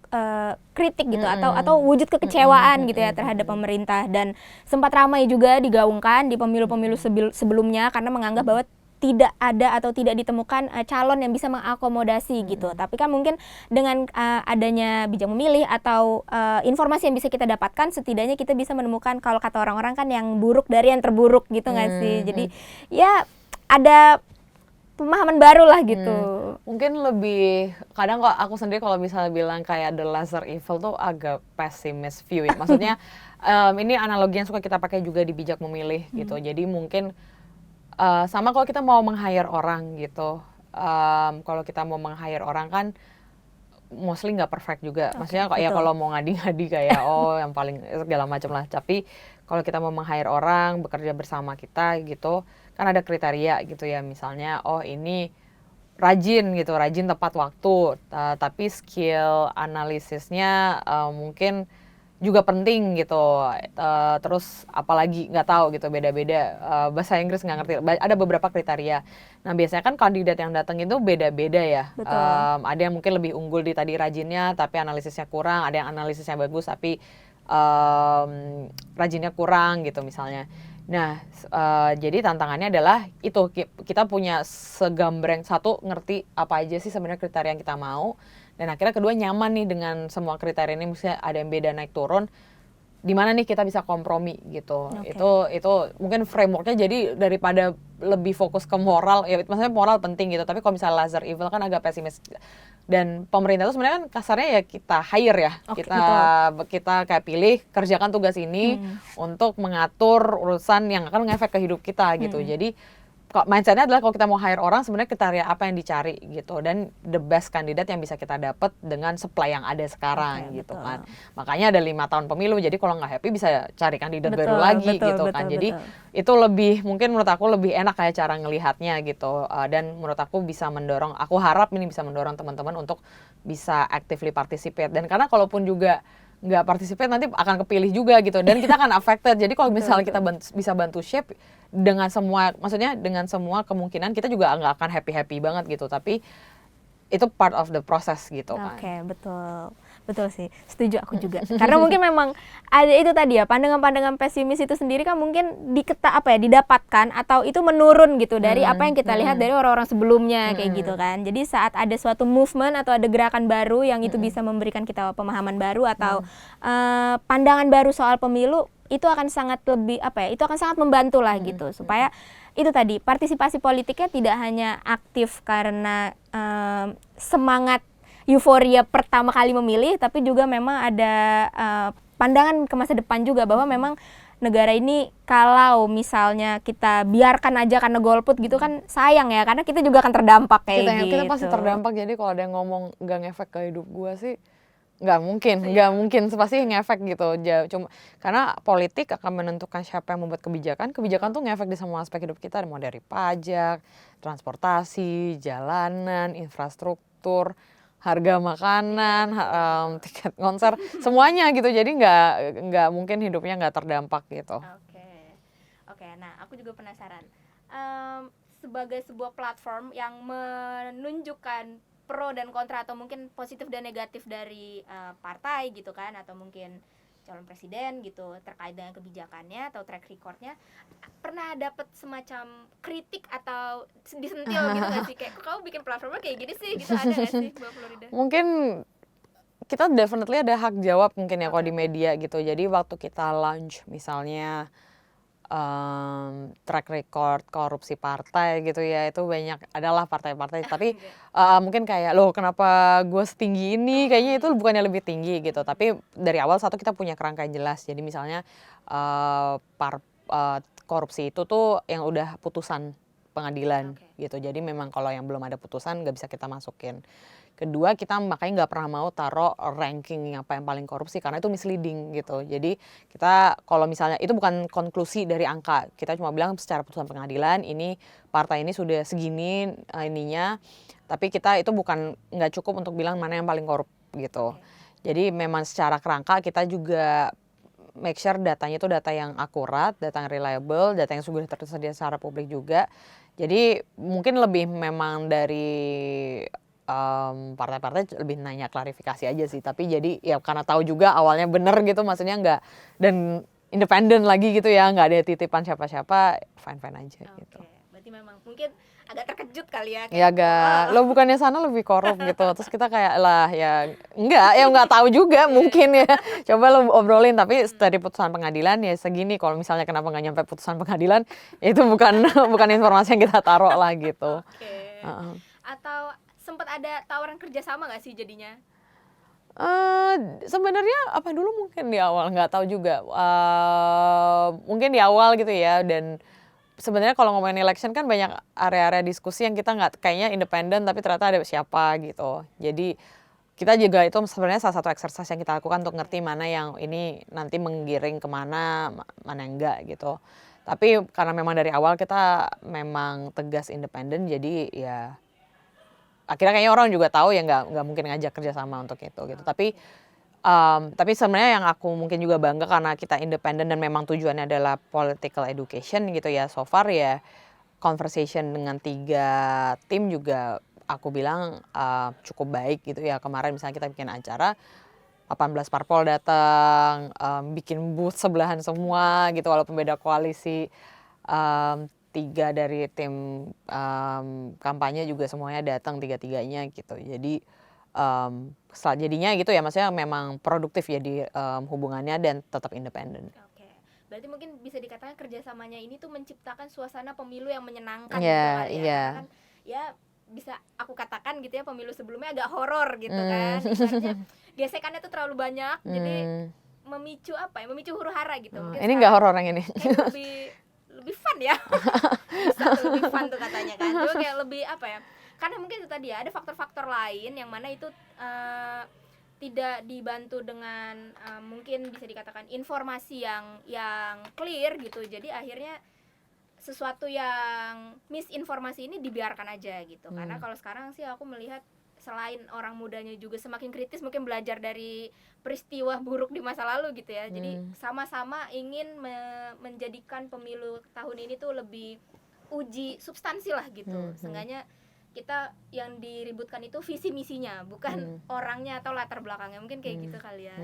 kritik gitu, atau wujud kekecewaan gitu ya terhadap pemerintah, dan sempat ramai juga digaungkan di pemilu-pemilu sebelumnya karena menganggap bahwa tidak ada atau tidak ditemukan calon yang bisa mengakomodasi gitu. Tapi kan mungkin dengan adanya bijak memilih atau informasi yang bisa kita dapatkan, setidaknya kita bisa menemukan, kalau kata orang-orang kan, yang buruk dari yang terburuk gitu nggak sih? Jadi ya ada pemahaman baru lah gitu. Mungkin lebih, kadang kok aku sendiri kalau misalnya bilang kayak the lesser evil tuh agak pessimist view ya. Maksudnya ini analogi yang suka kita pakai juga di bijak memilih gitu. Jadi mungkin sama kalau kita mau meng-hire orang gitu. Kalau kita mau meng-hire orang kan mostly nggak perfect juga. Maksudnya ya kalau mau ngadi-ngadi kayak yang paling segala macam lah. Tapi kalau kita mau meng-hire orang bekerja bersama kita gitu, kan ada kriteria gitu ya, misalnya ini rajin gitu, rajin tepat waktu, tapi skill analisisnya mungkin juga penting gitu, terus apalagi nggak tahu gitu, beda-beda, bahasa Inggris nggak ngerti, ada beberapa kriteria. Nah biasanya kan kandidat yang datang itu beda-beda ya. Ada yang mungkin lebih unggul di tadi rajinnya tapi analisisnya kurang, ada yang analisisnya bagus tapi rajinnya kurang gitu misalnya. Nah, jadi tantangannya adalah itu, kita punya segambreng, satu ngerti apa aja sih sebenarnya kriteria yang kita mau, dan akhirnya kedua nyaman nih dengan semua kriteria ini, misalnya ada yang beda naik turun, di mana nih kita bisa kompromi gitu. Itu mungkin frameworknya, jadi daripada lebih fokus ke moral, ya maksudnya moral penting gitu, tapi kalau misalnya lesser evil kan agak pesimis. Dan pemerintah itu sebenarnya kan kasarnya ya kita hire ya, kita kayak pilih, kerjakan tugas ini untuk mengatur urusan yang akan ngefek ke hidup kita gitu. Jadi mindsetnya adalah kalau kita mau hire orang sebenarnya kriteria apa yang dicari gitu, dan the best kandidat yang bisa kita dapat dengan supply yang ada sekarang gitu betul. kan. Makanya ada 5 tahun pemilu, jadi kalau nggak happy bisa cari kandidat baru lagi gitu kan. Jadi itu lebih, mungkin menurut aku lebih enak kayak cara ngelihatnya gitu. Dan menurut aku bisa mendorong, aku harap ini bisa mendorong teman-teman untuk bisa actively participate. Dan karena kalaupun juga nggak participate nanti akan kepilih juga gitu, dan kita akan affected. Jadi kalau misalnya kita bisa bantu shape dengan semua, maksudnya dengan semua kemungkinan kita juga nggak akan happy banget gitu, tapi itu part of the process gitu kan. Oke, betul sih, setuju aku juga. Karena mungkin memang ada itu tadi ya, pandangan-pandangan pesimis itu sendiri kan mungkin didapatkan atau itu menurun gitu dari apa yang kita lihat dari orang-orang sebelumnya kayak gitu kan. Jadi saat ada suatu movement atau ada gerakan baru yang itu bisa memberikan kita pemahaman baru atau pandangan baru soal pemilu, itu akan sangat itu akan sangat membantu lah gitu, supaya itu tadi partisipasi politiknya tidak hanya aktif karena semangat euforia pertama kali memilih, tapi juga memang ada pandangan ke masa depan juga, bahwa memang negara ini kalau misalnya kita biarkan aja karena golput gitu kan sayang ya, karena kita juga akan terdampak kayak gitu. Kita pasti terdampak. Jadi kalau ada yang ngomong nggak ngefek ke hidup gue sih, nggak mungkin, pasti ngefek gitu. Cuma karena politik akan menentukan siapa yang membuat kebijakan tuh ngefek di semua aspek hidup kita, mau dari pajak, transportasi, jalanan, infrastruktur, harga makanan, tiket konser, semuanya gitu. Jadi nggak mungkin hidupnya nggak terdampak gitu. Oke. Nah, aku juga penasaran. Sebagai sebuah platform yang menunjukkan pro dan kontra atau mungkin positif dan negatif dari partai gitu kan, atau mungkin calon presiden gitu terkait dengan kebijakannya atau track recordnya, pernah dapat semacam kritik atau disentil gitu nggak sih, kayak kamu bikin platformnya kayak gini sih gitu, ada nggak sih Mbak Florida? Mungkin kita definitely ada hak jawab mungkin ya kalau di media gitu. Jadi waktu kita launch misalnya track record korupsi partai gitu ya, itu banyak adalah partai-partai, tapi mungkin kayak loh kenapa gue setinggi ini, kayaknya itu bukannya lebih tinggi gitu. Tapi dari awal kita punya kerangka yang jelas. Jadi misalnya korupsi itu tuh yang udah putusan pengadilan gitu, jadi memang kalau yang belum ada putusan nggak bisa kita masukin. Kedua, kita makanya nggak pernah mau taruh ranking apa yang paling korupsi karena itu misleading gitu. Jadi kita kalau misalnya itu bukan konklusi dari angka, kita cuma bilang secara putusan pengadilan ini partai ini sudah segini ininya, tapi kita itu nggak cukup untuk bilang mana yang paling korup gitu. Jadi memang secara kerangka kita juga make sure datanya itu data yang akurat, data yang reliable, data yang sudah tersedia secara publik juga. Jadi mungkin lebih memang dari partai-partai lebih nanya klarifikasi aja sih, tapi jadi ya karena tahu juga awalnya bener gitu, maksudnya nggak, dan independen lagi gitu ya, nggak ada titipan siapa-siapa, fine-fine aja gitu. Berarti memang mungkin agak terkejut kali ya. Ya agak, lo bukannya sana lebih korup gitu, terus kita kayak lah ya nggak tahu juga mungkin ya, coba lo obrolin, tapi dari putusan pengadilan ya segini, kalau misalnya kenapa nggak nyampe putusan pengadilan, itu bukan informasi yang kita taruh lah gitu. Atau sempat ada tawaran kerjasama nggak sih jadinya? Sebenarnya apa dulu mungkin di awal nggak tahu juga, mungkin di awal gitu ya. Dan sebenarnya kalau ngomongin election kan banyak area-area diskusi yang kita nggak, kayaknya independen tapi ternyata ada siapa gitu. Jadi kita juga itu sebenarnya salah satu exercise yang kita lakukan untuk ngerti mana yang ini nanti menggiring kemana, mana yang enggak gitu. Tapi karena memang dari awal kita memang tegas independen, jadi ya akhirnya kayaknya orang juga tahu ya nggak mungkin ngajak kerjasama untuk itu gitu. Tapi sebenarnya yang aku mungkin juga bangga karena kita independen dan memang tujuannya adalah political education gitu ya. So far ya conversation dengan 3 tim juga aku bilang cukup baik gitu ya. Kemarin misalnya kita bikin acara 18 parpol datang, bikin booth sebelahan semua gitu walaupun beda koalisi. 3 dari tim kampanye juga semuanya datang, 3-3-nya gitu. Jadi jadinya gitu ya, maksudnya memang produktif ya di hubungannya dan tetap independen. Berarti mungkin bisa dikatakan kerjasamanya ini tuh menciptakan suasana pemilu yang menyenangkan gitu kan ya. Iya. Kan ya bisa aku katakan gitu ya, pemilu sebelumnya agak horor gitu kan. Ibaratnya gesekannya tuh terlalu banyak, jadi memicu huru hara gitu. Ini nggak horor yang ini. Lebih fun ya. Bisa lebih fun tuh katanya kan. Cuma kayak lebih apa ya? Karena mungkin itu tadi ya, ada faktor-faktor lain yang mana itu tidak dibantu dengan mungkin bisa dikatakan informasi yang clear gitu. Jadi akhirnya sesuatu yang misinformasi ini dibiarkan aja gitu. Karena kalau sekarang sih aku melihat selain orang mudanya juga semakin kritis, mungkin belajar dari peristiwa buruk di masa lalu gitu ya. Jadi sama-sama ingin menjadikan pemilu tahun ini tuh lebih uji substansi lah gitu. Seenggaknya kita yang diributkan itu visi misinya, bukan orangnya atau latar belakangnya. Mungkin kayak gitu kali ya.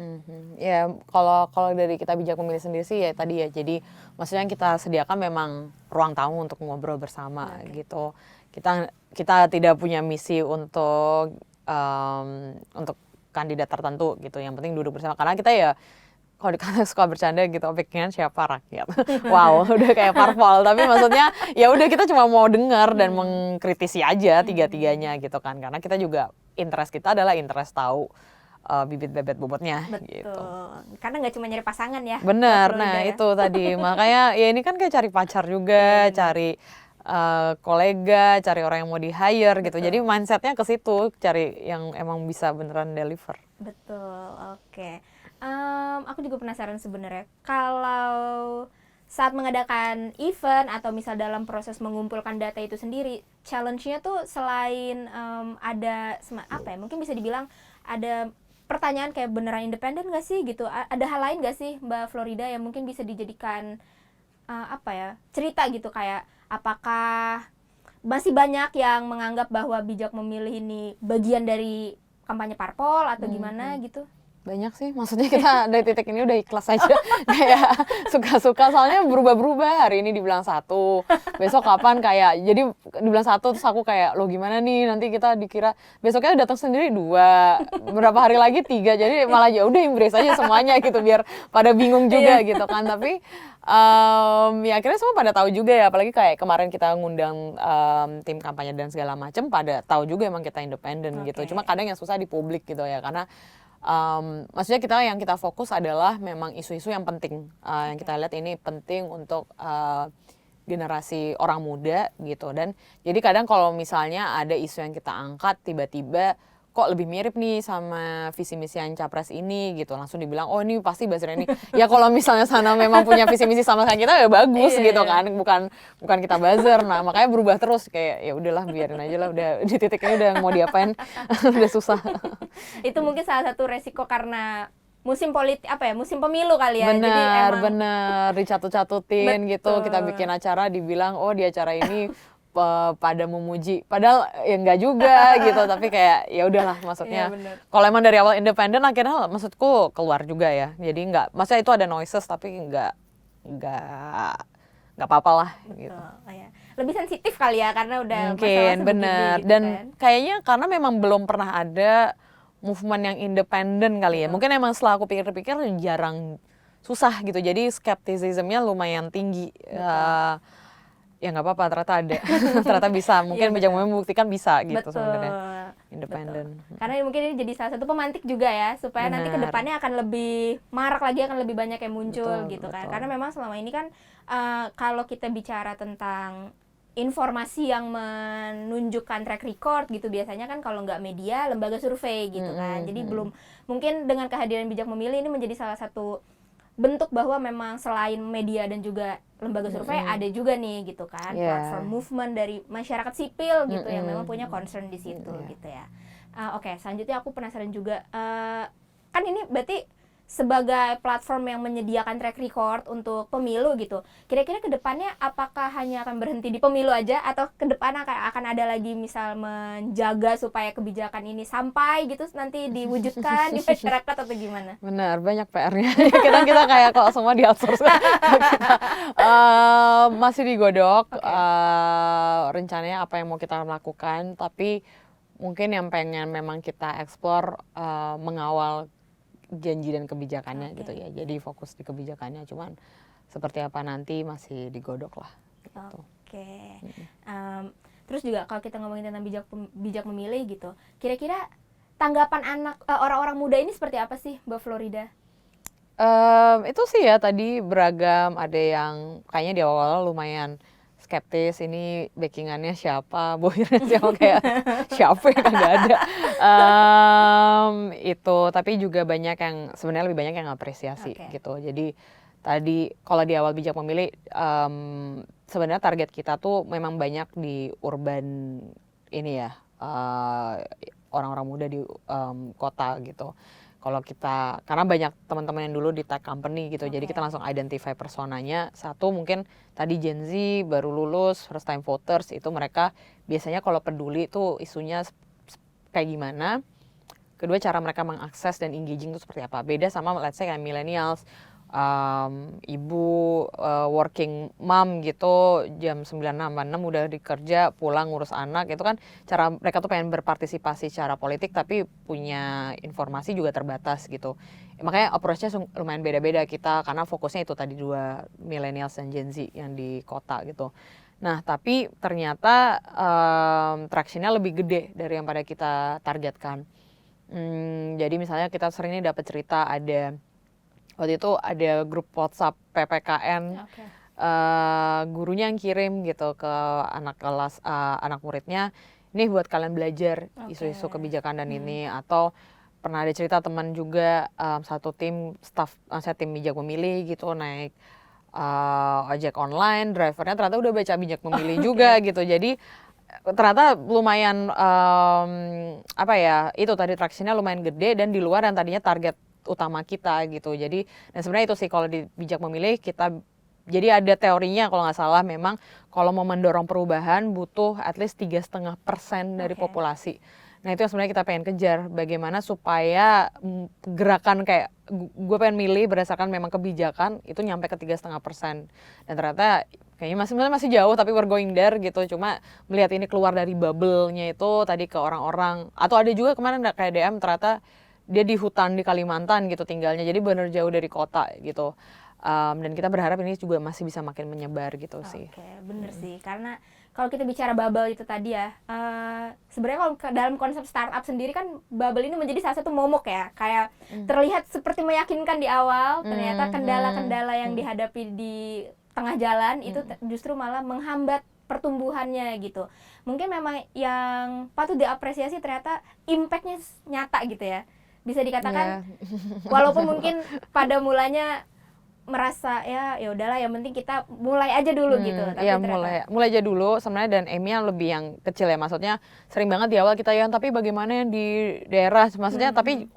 Ya, kalau dari kita bijak memilih sendiri sih ya tadi ya. Jadi maksudnya kita sediakan memang ruang tamu untuk ngobrol bersama gitu. Kita tidak punya misi untuk kandidat tertentu gitu. Yang penting duduk bersama, karena kita ya kalau dikata suka bercanda gitu, objeknya siapa, rakyat. Wow, udah kayak parpol. Tapi maksudnya ya udah, kita cuma mau dengar dan mengkritisi aja tiga-tiganya gitu kan. Karena kita juga interest kita adalah interest tahu bibit bebet bobotnya. Betul. Gitu. Karena nggak cuma nyari pasangan ya. Bener, nah ya. Itu tadi. Makanya ya ini kan kayak cari pacar juga, cari kolega, cari orang yang mau di-hire gitu. Jadi mindsetnya ke situ, cari yang emang bisa beneran deliver. Betul, oke. Aku juga penasaran sebenarnya, kalau saat mengadakan event atau misal dalam proses mengumpulkan data itu sendiri, challenge-nya tuh selain ada apa ya, mungkin bisa dibilang ada pertanyaan kayak beneran independen nggak sih gitu, ada hal lain nggak sih Mbak Florida yang mungkin bisa dijadikan apa ya, cerita gitu, kayak apakah masih banyak yang menganggap bahwa bijak memilih ini bagian dari kampanye parpol atau gimana gitu? Banyak sih, maksudnya kita dari titik ini udah ikhlas aja. Kayak suka-suka, soalnya berubah-berubah. Hari ini dibilang satu, besok kapan kayak jadi dibilang satu, terus aku kayak lo gimana nih, nanti kita dikira besoknya datang sendiri 2, berapa hari lagi 3, jadi malah ya udah embrace aja semuanya gitu, biar pada bingung juga gitu kan. Tapi ya akhirnya semua pada tahu juga ya, apalagi kayak kemarin kita ngundang tim kampanye dan segala macam, pada tahu juga emang kita independen gitu. Cuma kadang yang susah di publik gitu ya, karena maksudnya yang kita fokus adalah memang isu-isu yang penting, yang kita lihat ini penting untuk generasi orang muda gitu. Dan jadi kadang kalau misalnya ada isu yang kita angkat tiba-tiba kok lebih mirip nih sama visi misi yang capres ini gitu, langsung dibilang oh ini pasti buzzer ini. Ya kalau misalnya sana memang punya visi misi sama kayak kita ya bagus gitu kan, bukan kita buzzer. Nah makanya berubah terus, kayak ya udahlah biarin aja lah, udah di titik ini udah mau diapain udah susah. Itu mungkin salah satu resiko karena musim politik, apa ya, musim pemilu kali ya. Bener, jadi emang bener, dicatut-catutin gitu, kita bikin acara dibilang oh di acara ini pada memuji, padahal ya enggak juga gitu. Tapi kayak ya udahlah, maksudnya kalau emang dari awal independen, akhirnya maksudku keluar juga ya. Jadi enggak, maksudnya itu ada noises tapi enggak apa-apa lah gitu. Lebih sensitif kali ya, karena udah mungkin bener gitu, dan kan? kayaknya karena memang belum pernah ada movement yang independen kali ya. Mungkin emang setelah aku pikir-pikir jarang, susah gitu, jadi skeptisismnya lumayan tinggi. Ya nggak apa-apa, ternyata ada. Ternyata bisa, mungkin bijak memilih membuktikan bisa gitu sebenarnya independen. Karena mungkin ini jadi salah satu pemantik juga ya, supaya nanti kedepannya akan lebih marak lagi, akan lebih banyak yang muncul gitu kan. Karena memang selama ini kan kalau kita bicara tentang informasi yang menunjukkan track record gitu, biasanya kan kalau nggak media, lembaga survei gitu kan. Jadi belum, mungkin dengan kehadiran bijak memilih ini menjadi salah satu bentuk bahwa memang selain media dan juga lembaga survei ada juga nih gitu kan, platform movement dari masyarakat sipil gitu yang memang punya concern di situ gitu ya. Oke, selanjutnya aku penasaran juga, kan ini berarti sebagai platform yang menyediakan track record untuk pemilu gitu, kira-kira kedepannya apakah hanya akan berhenti di pemilu aja, atau kedepannya akan ada lagi misal menjaga supaya kebijakan ini sampai gitu nanti diwujudkan di masyarakat atau gimana? Benar, banyak PR-nya. kita kayak kok semua di outsource. Masih digodok rencananya apa yang mau kita lakukan, tapi mungkin yang pengen memang kita explore mengawal janji dan kebijakannya gitu ya. Jadi fokus di kebijakannya, cuman seperti apa nanti masih digodok lah gitu. Terus juga kalau kita ngomongin tentang bijak memilih gitu, kira-kira tanggapan orang-orang muda ini seperti apa sih Mbak Florida? Itu sih ya tadi beragam, ada yang kayaknya di awal lumayan skeptis, ini backingannya siapa, bohirnya siapa, kayak siapa yang kagak ada. Itu, tapi juga banyak yang sebenarnya lebih banyak yang apresiasi gitu. Jadi tadi kalau di awal bijak memilih, sebenarnya target kita tuh memang banyak di urban ini ya, orang-orang muda di kota gitu. Kalau kita, karena banyak teman-teman yang dulu di tech company gitu, jadi kita langsung identify personanya. Satu mungkin tadi Gen Z baru lulus, first time voters, itu mereka biasanya kalau peduli tuh isunya kayak gimana. Kedua, cara mereka mengakses dan engaging itu seperti apa. Beda sama let's say kayak millennials, ibu working mom gitu, jam 9.06 udah dikerja, pulang ngurus anak. Itu kan cara mereka tuh pengen berpartisipasi secara politik tapi punya informasi juga terbatas gitu. Makanya approach-nya lumayan beda-beda kita, karena fokusnya itu tadi dua, millennials dan Gen Z yang di kota gitu. Nah, tapi ternyata traction-nya lebih gede dari yang pada kita targetkan. Jadi misalnya kita sering nih dapat cerita, waktu itu ada grup WhatsApp PPKN, gurunya yang kirim gitu ke anak kelas, anak muridnya, ini buat kalian belajar isu-isu kebijakan dan ini. Atau pernah ada cerita teman juga, satu tim staff, saya tim bijak memilih gitu, naik ojek online, drivernya ternyata udah baca bijak memilih juga gitu. Jadi ternyata lumayan apa ya, itu tadi traksinya lumayan gede dan di luar yang tadinya target utama kita gitu. Jadi dan sebenarnya itu sih kalau di bijak memilih kita, jadi ada teorinya kalau nggak salah, memang kalau mau mendorong perubahan butuh at least 3,5% dari populasi. Nah itu yang sebenarnya kita pengen kejar, bagaimana supaya gerakan kayak gue pengen milih berdasarkan memang kebijakan itu nyampe ke 3,5%. Dan ternyata kayaknya masih jauh, tapi we're going there gitu. Cuma melihat ini keluar dari bubble-nya itu tadi ke orang-orang. Atau ada juga kemarin kayak DM, ternyata dia di hutan di Kalimantan gitu tinggalnya, jadi benar jauh dari kota gitu. Dan kita berharap ini juga masih bisa makin menyebar gitu sih. Oke, bener sih, karena kalau kita bicara bubble itu tadi ya, sebenarnya kalau dalam konsep startup sendiri kan bubble ini menjadi salah satu momok ya, kayak terlihat seperti meyakinkan di awal, ternyata kendala-kendala yang dihadapi di tengah jalan itu justru malah menghambat pertumbuhannya gitu. Mungkin memang yang patut diapresiasi ternyata impact-nya nyata gitu ya. Bisa dikatakan walaupun mungkin pada mulanya merasa ya udahlah, yang penting kita mulai aja dulu gitu. Tapi ya mulai aja dulu sebenarnya, dan aim-nya lebih yang kecil ya, maksudnya sering banget di awal kita tapi bagaimana yang di daerah, maksudnya tapi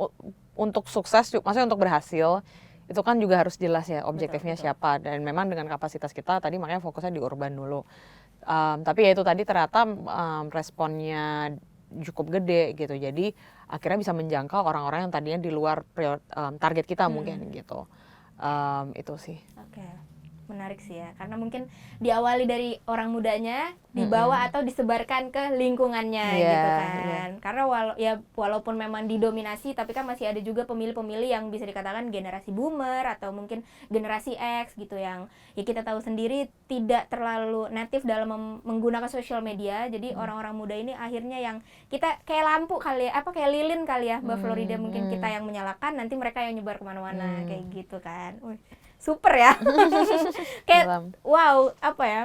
untuk sukses, maksudnya untuk berhasil itu kan juga harus jelas ya objektifnya siapa, dan memang dengan kapasitas kita tadi makanya fokusnya di urban dulu. Tapi ya itu tadi ternyata responnya cukup gede gitu, jadi akhirnya bisa menjangkau orang-orang yang tadinya di luar target kita mungkin gitu. Itu sih. Oke, menarik sih ya, karena mungkin diawali dari orang mudanya, dibawa atau disebarkan ke lingkungannya gitu kan. Karena walaupun memang didominasi, tapi kan masih ada juga pemilih-pemilih yang bisa dikatakan generasi boomer atau mungkin generasi X gitu, yang ya kita tahu sendiri tidak terlalu native dalam menggunakan sosial media. Jadi orang-orang muda ini akhirnya yang kita kayak lampu kali ya, kayak lilin kali ya, Mbak Florida, mungkin kita yang menyalakan, nanti mereka yang nyebar kemana-mana kayak gitu kan. Super ya. Kayak wow, apa ya,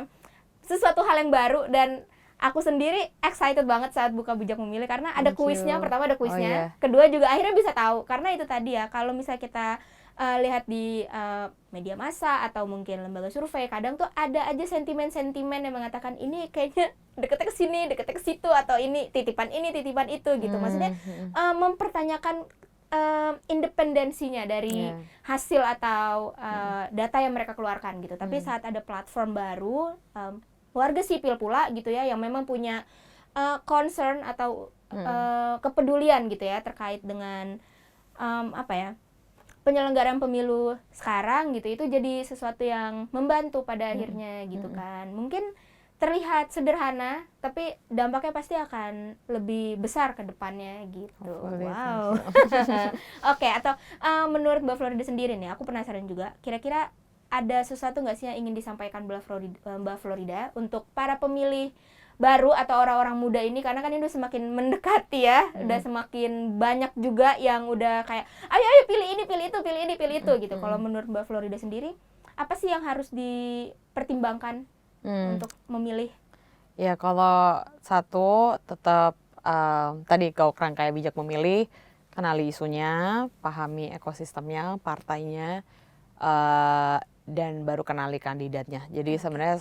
sesuatu hal yang baru, dan aku sendiri excited banget saat buka bijak memilih karena ada kuisnya. Pertama ada kuisnya, kedua juga akhirnya bisa tahu, karena itu tadi ya, kalau misalnya kita lihat di media massa atau mungkin lembaga survei, kadang tuh ada aja sentimen-sentimen yang mengatakan ini kayaknya deketnya ke sini, deketnya ke situ, atau ini titipan itu gitu. Maksudnya mempertanyakan independensinya dari hasil atau data yang mereka keluarkan gitu. Tapi saat ada platform baru, warga sipil pula gitu ya, yang memang punya concern atau kepedulian gitu ya terkait dengan penyelenggaraan pemilu sekarang gitu, itu jadi sesuatu yang membantu pada akhirnya gitu kan. Mungkin terlihat sederhana, tapi dampaknya pasti akan lebih besar ke depannya gitu. Wow. Oke, atau menurut Mbak Florida sendiri nih, aku penasaran juga, kira-kira ada sesuatu nggak sih yang ingin disampaikan Mbak Florida untuk para pemilih baru atau orang-orang muda ini, karena kan ini udah semakin mendekati ya, udah semakin banyak juga yang udah kayak ayo pilih ini, pilih itu, pilih ini, pilih itu gitu. Kalau menurut Mbak Florida sendiri, apa sih yang harus dipertimbangkan untuk memilih? Ya kalau satu tetap tadi kau kerangkaya bijak memilih, kenali isunya, pahami ekosistemnya, partainya, dan baru kenali kandidatnya. Jadi sebenarnya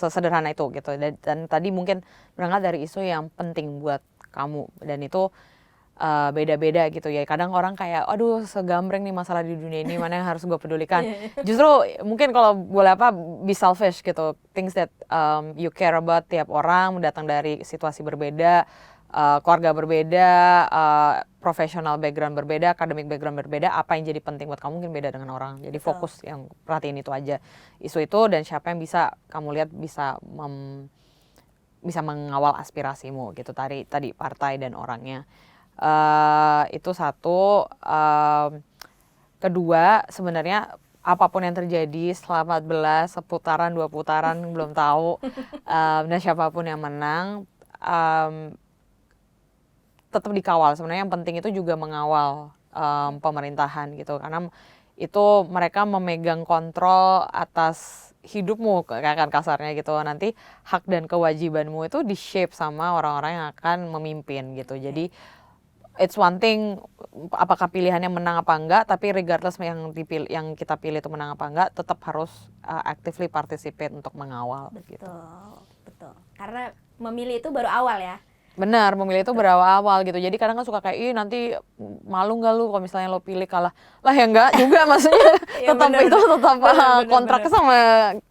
sesederhana itu gitu. Dan tadi mungkin berangkat dari isu yang penting buat kamu, dan itu beda-beda gitu ya. Kadang orang kayak, aduh segambreng nih masalah di dunia ini, mana yang harus gue pedulikan. Justru mungkin kalau boleh be selfish gitu. Things that you care about, tiap orang datang dari situasi berbeda, keluarga berbeda, professional background berbeda, academic background berbeda. Apa yang jadi penting buat kamu mungkin beda dengan orang. Jadi fokus yang perhatiin itu aja. Isu itu, dan siapa yang bisa kamu lihat bisa mengawal aspirasimu gitu. Tadi partai dan orangnya. Itu satu. Kedua, sebenarnya apapun yang terjadi setelah 14 seputaran 2 putaran belum tahu, dan siapapun yang menang, tetap dikawal. Sebenarnya yang penting itu juga mengawal pemerintahan gitu, karena itu mereka memegang kontrol atas hidupmu kan kasarnya gitu. Nanti hak dan kewajibanmu itu di shape sama orang-orang yang akan memimpin gitu. Jadi it's one thing apakah pilihannya menang apa enggak, tapi regardless yang kita pilih itu menang apa enggak, tetap harus actively participate untuk mengawal. Betul, gitu. Betul. Karena memilih itu baru awal ya. Benar, memilih itu berawal gitu. Jadi kadang kan suka kayak, ih nanti malu nggak lu kalau misalnya lo pilih kalah. Lah ya enggak juga, maksudnya tetap itu tetap kontraknya sama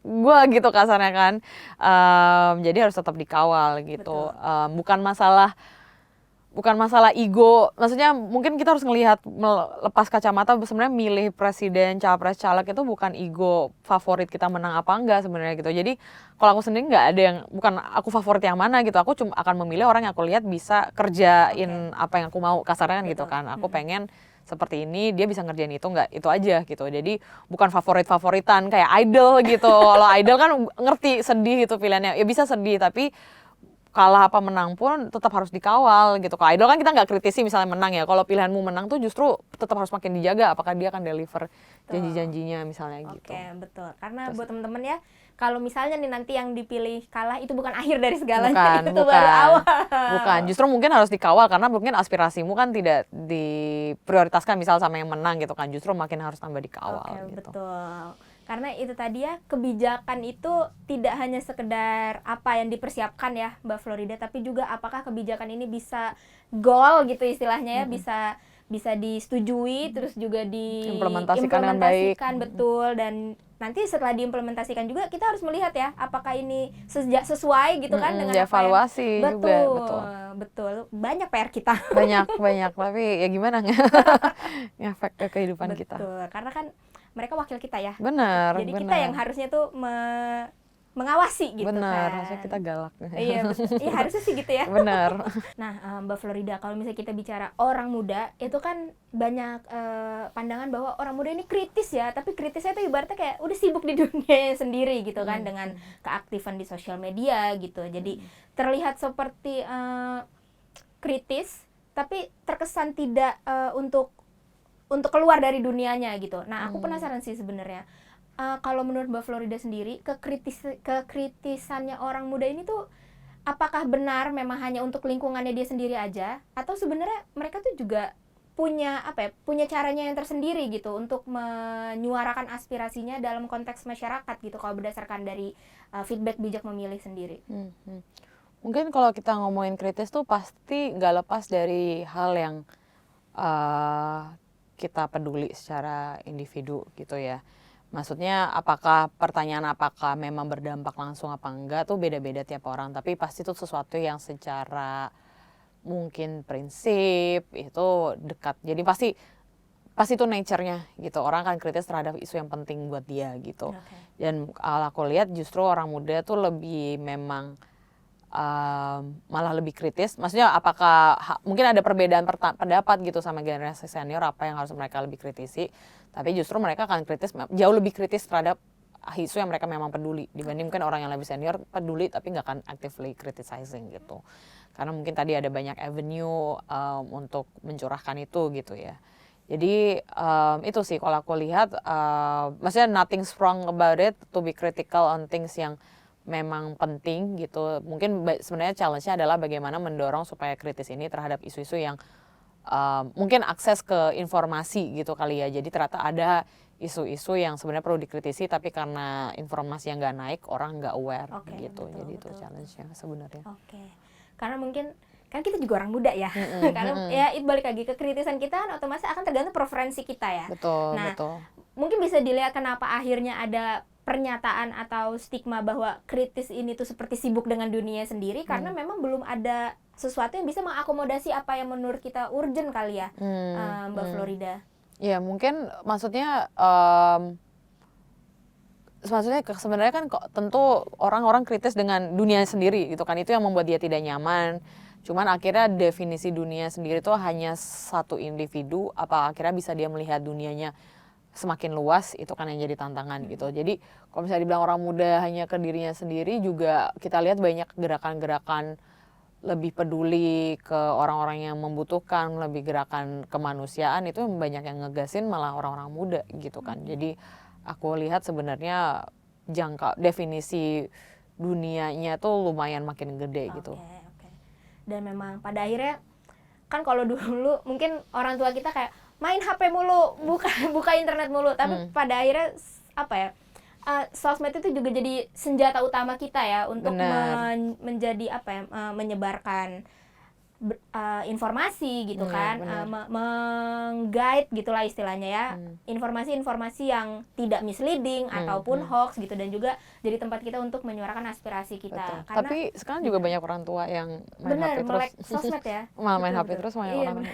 gue gitu kasarnya kan. Jadi harus tetap dikawal gitu. Bukan masalah ego, maksudnya mungkin kita harus ngelihat lepas kacamata, sebenarnya milih presiden, capres, caleg itu bukan ego favorit kita menang apa enggak sebenarnya gitu. Jadi kalau aku sendiri nggak ada yang, bukan aku favorit yang mana gitu, aku cuma akan memilih orang yang aku lihat bisa kerjain apa yang aku mau, kasarnya kan gitu kan. Aku pengen seperti ini, dia bisa ngerjain itu nggak, itu aja gitu. Jadi bukan favorit-favoritan kayak idol gitu. Kalau idol kan ngerti sedih itu pilihannya, ya bisa sedih, tapi kalah apa menang pun tetap harus dikawal gitu. Kalau idol kan kita nggak kritisi misalnya menang ya. Kalau pilihanmu menang tuh justru tetap harus makin dijaga apakah dia akan deliver janji-janjinya misalnya gitu. Oke, betul. Karena buat teman-teman ya, kalau misalnya nih nanti yang dipilih kalah, itu bukan akhir dari segalanya. Itu baru awal. Bukan, justru mungkin harus dikawal karena mungkin aspirasimu kan tidak diprioritaskan misal sama yang menang gitu kan. Justru makin harus tambah dikawal gitu. Betul. Karena itu tadi ya, kebijakan itu tidak hanya sekedar apa yang dipersiapkan ya Mbak Florida, tapi juga apakah kebijakan ini bisa goal gitu istilahnya ya, bisa disetujui, terus juga diimplementasikan dengan baik. Betul. Dan nanti setelah diimplementasikan juga kita harus melihat ya, apakah ini sesuai gitu kan dengan evaluasi apa yang, juga. Betul. Banyak PR kita. Banyak, tapi ya gimana ngefek ke kehidupan kita. Betul, karena kan mereka wakil kita ya. Benar. Jadi kita yang harusnya tuh mengawasi gitu. Benar, kan. harusnya kita galak. Iya, iya harusnya sih gitu ya. Benar. Nah, Mbak Florida, kalau misalnya kita bicara orang muda, itu kan banyak pandangan bahwa orang muda ini kritis ya, tapi kritisnya itu ibaratnya kayak udah sibuk di dunia sendiri gitu kan, dengan keaktifan di sosial media gitu. Jadi terlihat seperti kritis, tapi terkesan tidak untuk keluar dari dunianya gitu. Nah, aku penasaran sih sebenarnya. Kalau menurut Mbak Florida sendiri, kekritisannya orang muda ini tuh apakah benar memang hanya untuk lingkungannya dia sendiri aja, atau sebenarnya mereka tuh juga punya caranya yang tersendiri gitu untuk menyuarakan aspirasinya dalam konteks masyarakat gitu, kalau berdasarkan dari feedback bijak memilih sendiri. Mungkin kalau kita ngomongin kritis tuh pasti nggak lepas dari hal yang kita peduli secara individu gitu ya. Maksudnya pertanyaan apakah memang berdampak langsung apa enggak tuh beda-beda tiap orang. Tapi pasti itu sesuatu yang secara mungkin prinsip itu dekat. Jadi pasti itu nature-nya gitu. Orang kan kritis terhadap isu yang penting buat dia gitu. Dan kalau aku lihat justru orang muda tuh lebih memang malah lebih kritis. Maksudnya apakah mungkin ada perbedaan pendapat gitu sama generasi senior apa yang harus mereka lebih kritisi, tapi justru mereka akan jauh lebih kritis terhadap isu yang mereka memang peduli dibanding mungkin orang yang lebih senior peduli tapi nggak akan actively criticizing gitu, karena mungkin tadi ada banyak avenue untuk mencurahkan itu gitu ya. Jadi itu sih kalau aku lihat, maksudnya nothing wrong about it to be critical on things yang memang penting gitu. Mungkin sebenarnya challenge-nya adalah bagaimana mendorong supaya kritis ini terhadap isu-isu yang mungkin akses ke informasi gitu kali ya. Jadi ternyata ada isu-isu yang sebenarnya perlu dikritisi, tapi karena informasi yang nggak naik, orang nggak aware gitu. Betul, Jadi betul. itu challenge-nya sebenarnya. Karena mungkin kan kita juga orang muda ya. Karena ya itu balik lagi ke kritisan kita kan otomatis akan tergantung preferensi kita ya. Betul, Nah, betul. mungkin bisa dilihat kenapa akhirnya ada pernyataan atau stigma bahwa kritis ini tuh seperti sibuk dengan dunia sendiri, karena memang belum ada sesuatu yang bisa mengakomodasi apa yang menurut kita urgent kali ya, Mbak Florida. Ya mungkin maksudnya sebenarnya kan kok tentu orang-orang kritis dengan dunia sendiri gitu kan, itu yang membuat dia tidak nyaman. Cuman akhirnya definisi dunia sendiri itu hanya satu individu, apa akhirnya bisa dia melihat dunianya semakin luas, itu kan yang jadi tantangan gitu. Jadi kalau misalnya dibilang orang muda hanya ke dirinya sendiri, juga kita lihat banyak gerakan-gerakan lebih peduli ke orang-orang yang membutuhkan, lebih gerakan kemanusiaan, itu banyak yang ngegasin malah orang-orang muda gitu kan. Jadi aku lihat sebenarnya definisi dunianya tuh lumayan makin gede gitu. Dan memang pada akhirnya kan kalau dulu mungkin orang tua kita kayak main HP mulu, buka internet mulu, tapi pada akhirnya apa ya, sosmed itu juga jadi senjata utama kita ya untuk menjadi apa ya, menyebarkan informasi gitu kan, meng-guide gitulah istilahnya ya, informasi-informasi yang tidak misleading ataupun hoax gitu, dan juga jadi tempat kita untuk menyuarakan aspirasi kita. Karena, tapi sekarang juga banyak orang tua yang main HP terus, melek sosmed ya, main HP terus banyak orang.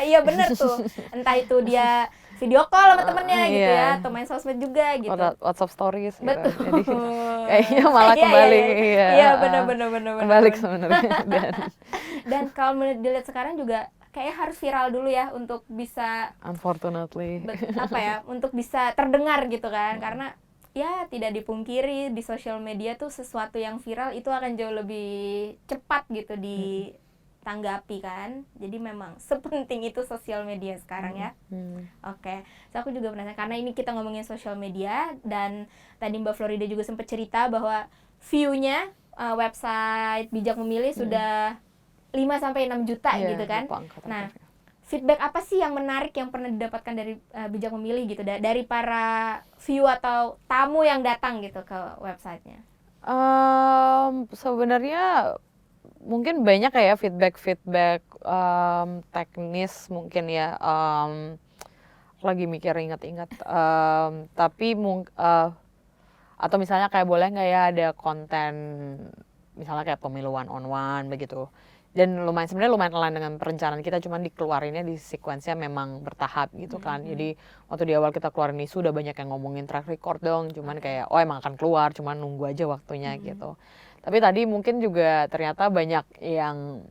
Iya bener tuh, entah itu dia video call sama temennya gitu ya, atau main sosmed juga gitu, WhatsApp stories gitu. Betul. Jadi kayaknya malah kembali benar kembali sebenarnya. Dan kalau dilihat sekarang juga kayak harus viral dulu ya untuk bisa, unfortunately, apa ya, untuk bisa terdengar gitu kan, karena ya tidak dipungkiri di sosial media tuh sesuatu yang viral itu akan jauh lebih cepat gitu ditanggapi kan. Jadi memang sepenting itu sosial media sekarang ya. Oke. So aku juga penasaran karena ini kita ngomongin sosial media, dan tadi Mbak Florida juga sempat cerita bahwa view-nya website Bijak Memilih sudah 5-6 juta gitu kan. Nah, feedback apa sih yang menarik yang pernah didapatkan dari Bijak Memilih gitu, dari para view atau tamu yang datang gitu ke websitenya? Sebenarnya mungkin banyak kayak feedback teknis mungkin ya. Lagi mikir ingat-ingat, tapi atau misalnya kayak boleh nggak ya ada konten misalnya kayak pemilu one on one begitu. Dan sebenarnya lumayan align dengan perencanaan kita, cuman dikeluarinnya di sequence-nya memang bertahap gitu kan. Jadi waktu di awal kita keluarin isu udah banyak yang ngomongin track record dong, cuman kayak emang akan keluar, cuman nunggu aja waktunya gitu. Tapi tadi mungkin juga ternyata banyak yang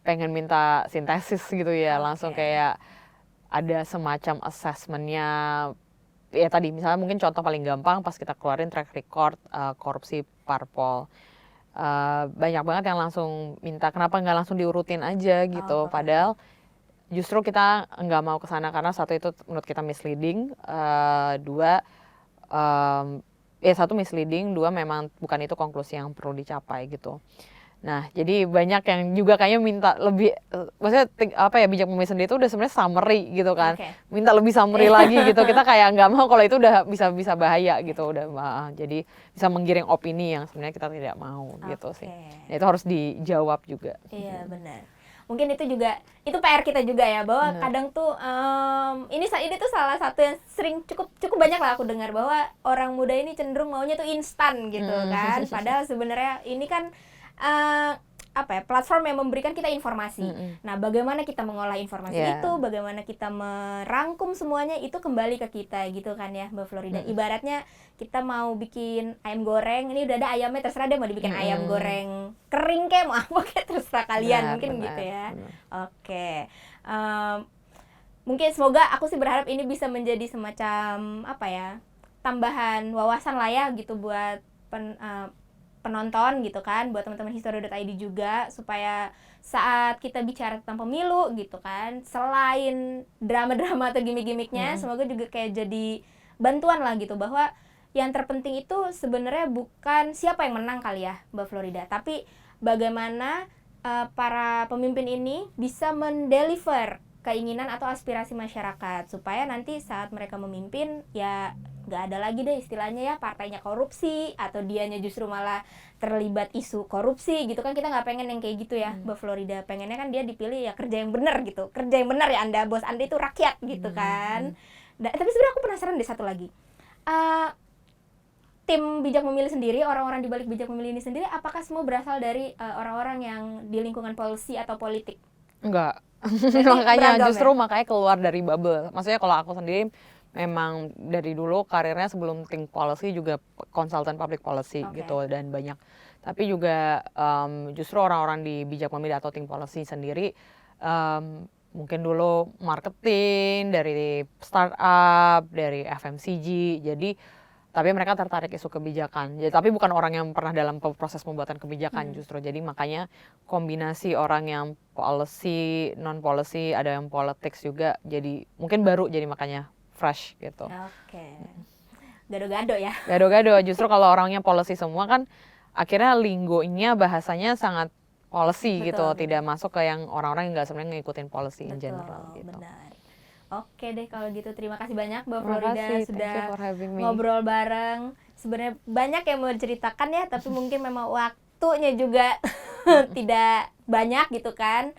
pengen minta sintesis gitu ya, langsung kayak ada semacam assessment-nya. Ya tadi misalnya mungkin contoh paling gampang pas kita keluarin track record korupsi parpol. Banyak banget yang langsung minta kenapa nggak langsung diurutin aja gitu, padahal justru kita nggak mau kesana karena satu itu menurut kita misleading, satu misleading, dua memang bukan itu konklusi yang perlu dicapai gitu. Nah, jadi banyak yang juga kayaknya minta lebih, maksudnya apa ya, Bijak Memilih sendiri itu udah sebenarnya summary gitu kan, minta lebih summary lagi gitu. Kita kayak nggak mau kalau itu udah bisa bahaya gitu, jadi bisa menggiring opini yang sebenarnya kita tidak mau gitu sih. Nah, itu harus dijawab juga. Iya benar. Mungkin itu juga, itu PR kita juga ya, bahwa kadang tuh ini tuh salah satu yang sering cukup banyak lah aku dengar, bahwa orang muda ini cenderung maunya tuh instan gitu kan. Padahal sebenarnya ini kan platform yang memberikan kita informasi. Nah, bagaimana kita mengolah informasi itu, bagaimana kita merangkum semuanya, itu kembali ke kita gitu kan ya, Mbak Florida. Ibaratnya kita mau bikin ayam goreng, ini udah ada ayamnya, terserah deh mau dibikin ayam goreng kering kayak mau apa kayak terserah kalian, mungkin gitu ya. Oke. Mungkin semoga, aku sih berharap ini bisa menjadi semacam tambahan wawasan lah ya gitu buat penonton gitu kan, buat teman-teman History.id juga, supaya saat kita bicara tentang pemilu gitu kan, selain drama-drama atau gimmick-gimmicknya, semoga juga kayak jadi bantuan lah gitu, bahwa yang terpenting itu sebenarnya bukan siapa yang menang kali ya, Mbak Florida, tapi bagaimana para pemimpin ini bisa mendeliver keinginan atau aspirasi masyarakat supaya nanti saat mereka memimpin ya nggak ada lagi deh istilahnya ya partainya korupsi atau dianya justru malah terlibat isu korupsi gitu kan. Kita nggak pengen yang kayak gitu ya, Mbak Florida. Pengennya kan dia dipilih ya kerja yang benar gitu, kerja yang benar ya, Anda bos Anda itu rakyat gitu kan. Tapi sebenarnya aku penasaran deh satu lagi. Tim bijak memilih sendiri, orang-orang di balik bijak memilih ini sendiri, apakah semua berasal dari orang-orang yang di lingkungan policy atau politik? Enggak. Berarti Makanya beragam justru ya? makanya keluar dari bubble. Maksudnya kalau aku sendiri memang dari dulu karirnya sebelum think policy juga konsultan public policy Oke. gitu dan banyak. Tapi juga justru orang-orang di bijak memilih atau think policy sendiri mungkin dulu marketing dari startup, dari FMCG. Jadi tapi mereka tertarik isu kebijakan. Jadi, tapi bukan orang yang pernah dalam proses pembuatan kebijakan justru. Jadi makanya kombinasi orang yang policy, non policy, ada yang politics juga. Jadi mungkin baru jadi makanya fresh gitu. Oke. Gado-gado ya. Gado-gado. Justru kalau orangnya policy semua kan akhirnya linggonya bahasanya sangat policy Betul, gitu. betul. Tidak masuk ke yang orang-orang yang nggak sebenarnya ngikutin policy in Betul, general gitu. benar. Oke deh kalau gitu, terima kasih banyak Mbak Terima Florida kasih, thank you sudah for having me. ngobrol bareng. Sebenarnya banyak yang mau diceritakan ya, tapi mungkin memang waktunya juga tidak banyak gitu kan.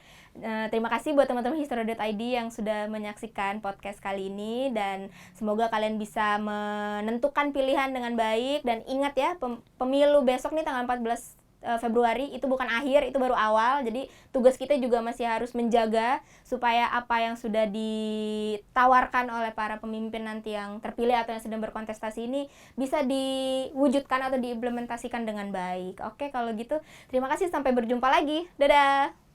Terima kasih buat teman-teman History.id yang sudah menyaksikan podcast kali ini, dan semoga kalian bisa menentukan pilihan dengan baik. Dan ingat ya, pemilu besok nih tanggal 14 Februari itu bukan akhir, itu baru awal. Jadi tugas kita juga masih harus menjaga supaya apa yang sudah ditawarkan oleh para pemimpin nanti yang terpilih atau yang sedang berkontestasi ini bisa diwujudkan atau diimplementasikan dengan baik. Oke, kalau gitu terima kasih, sampai berjumpa lagi. Dadah.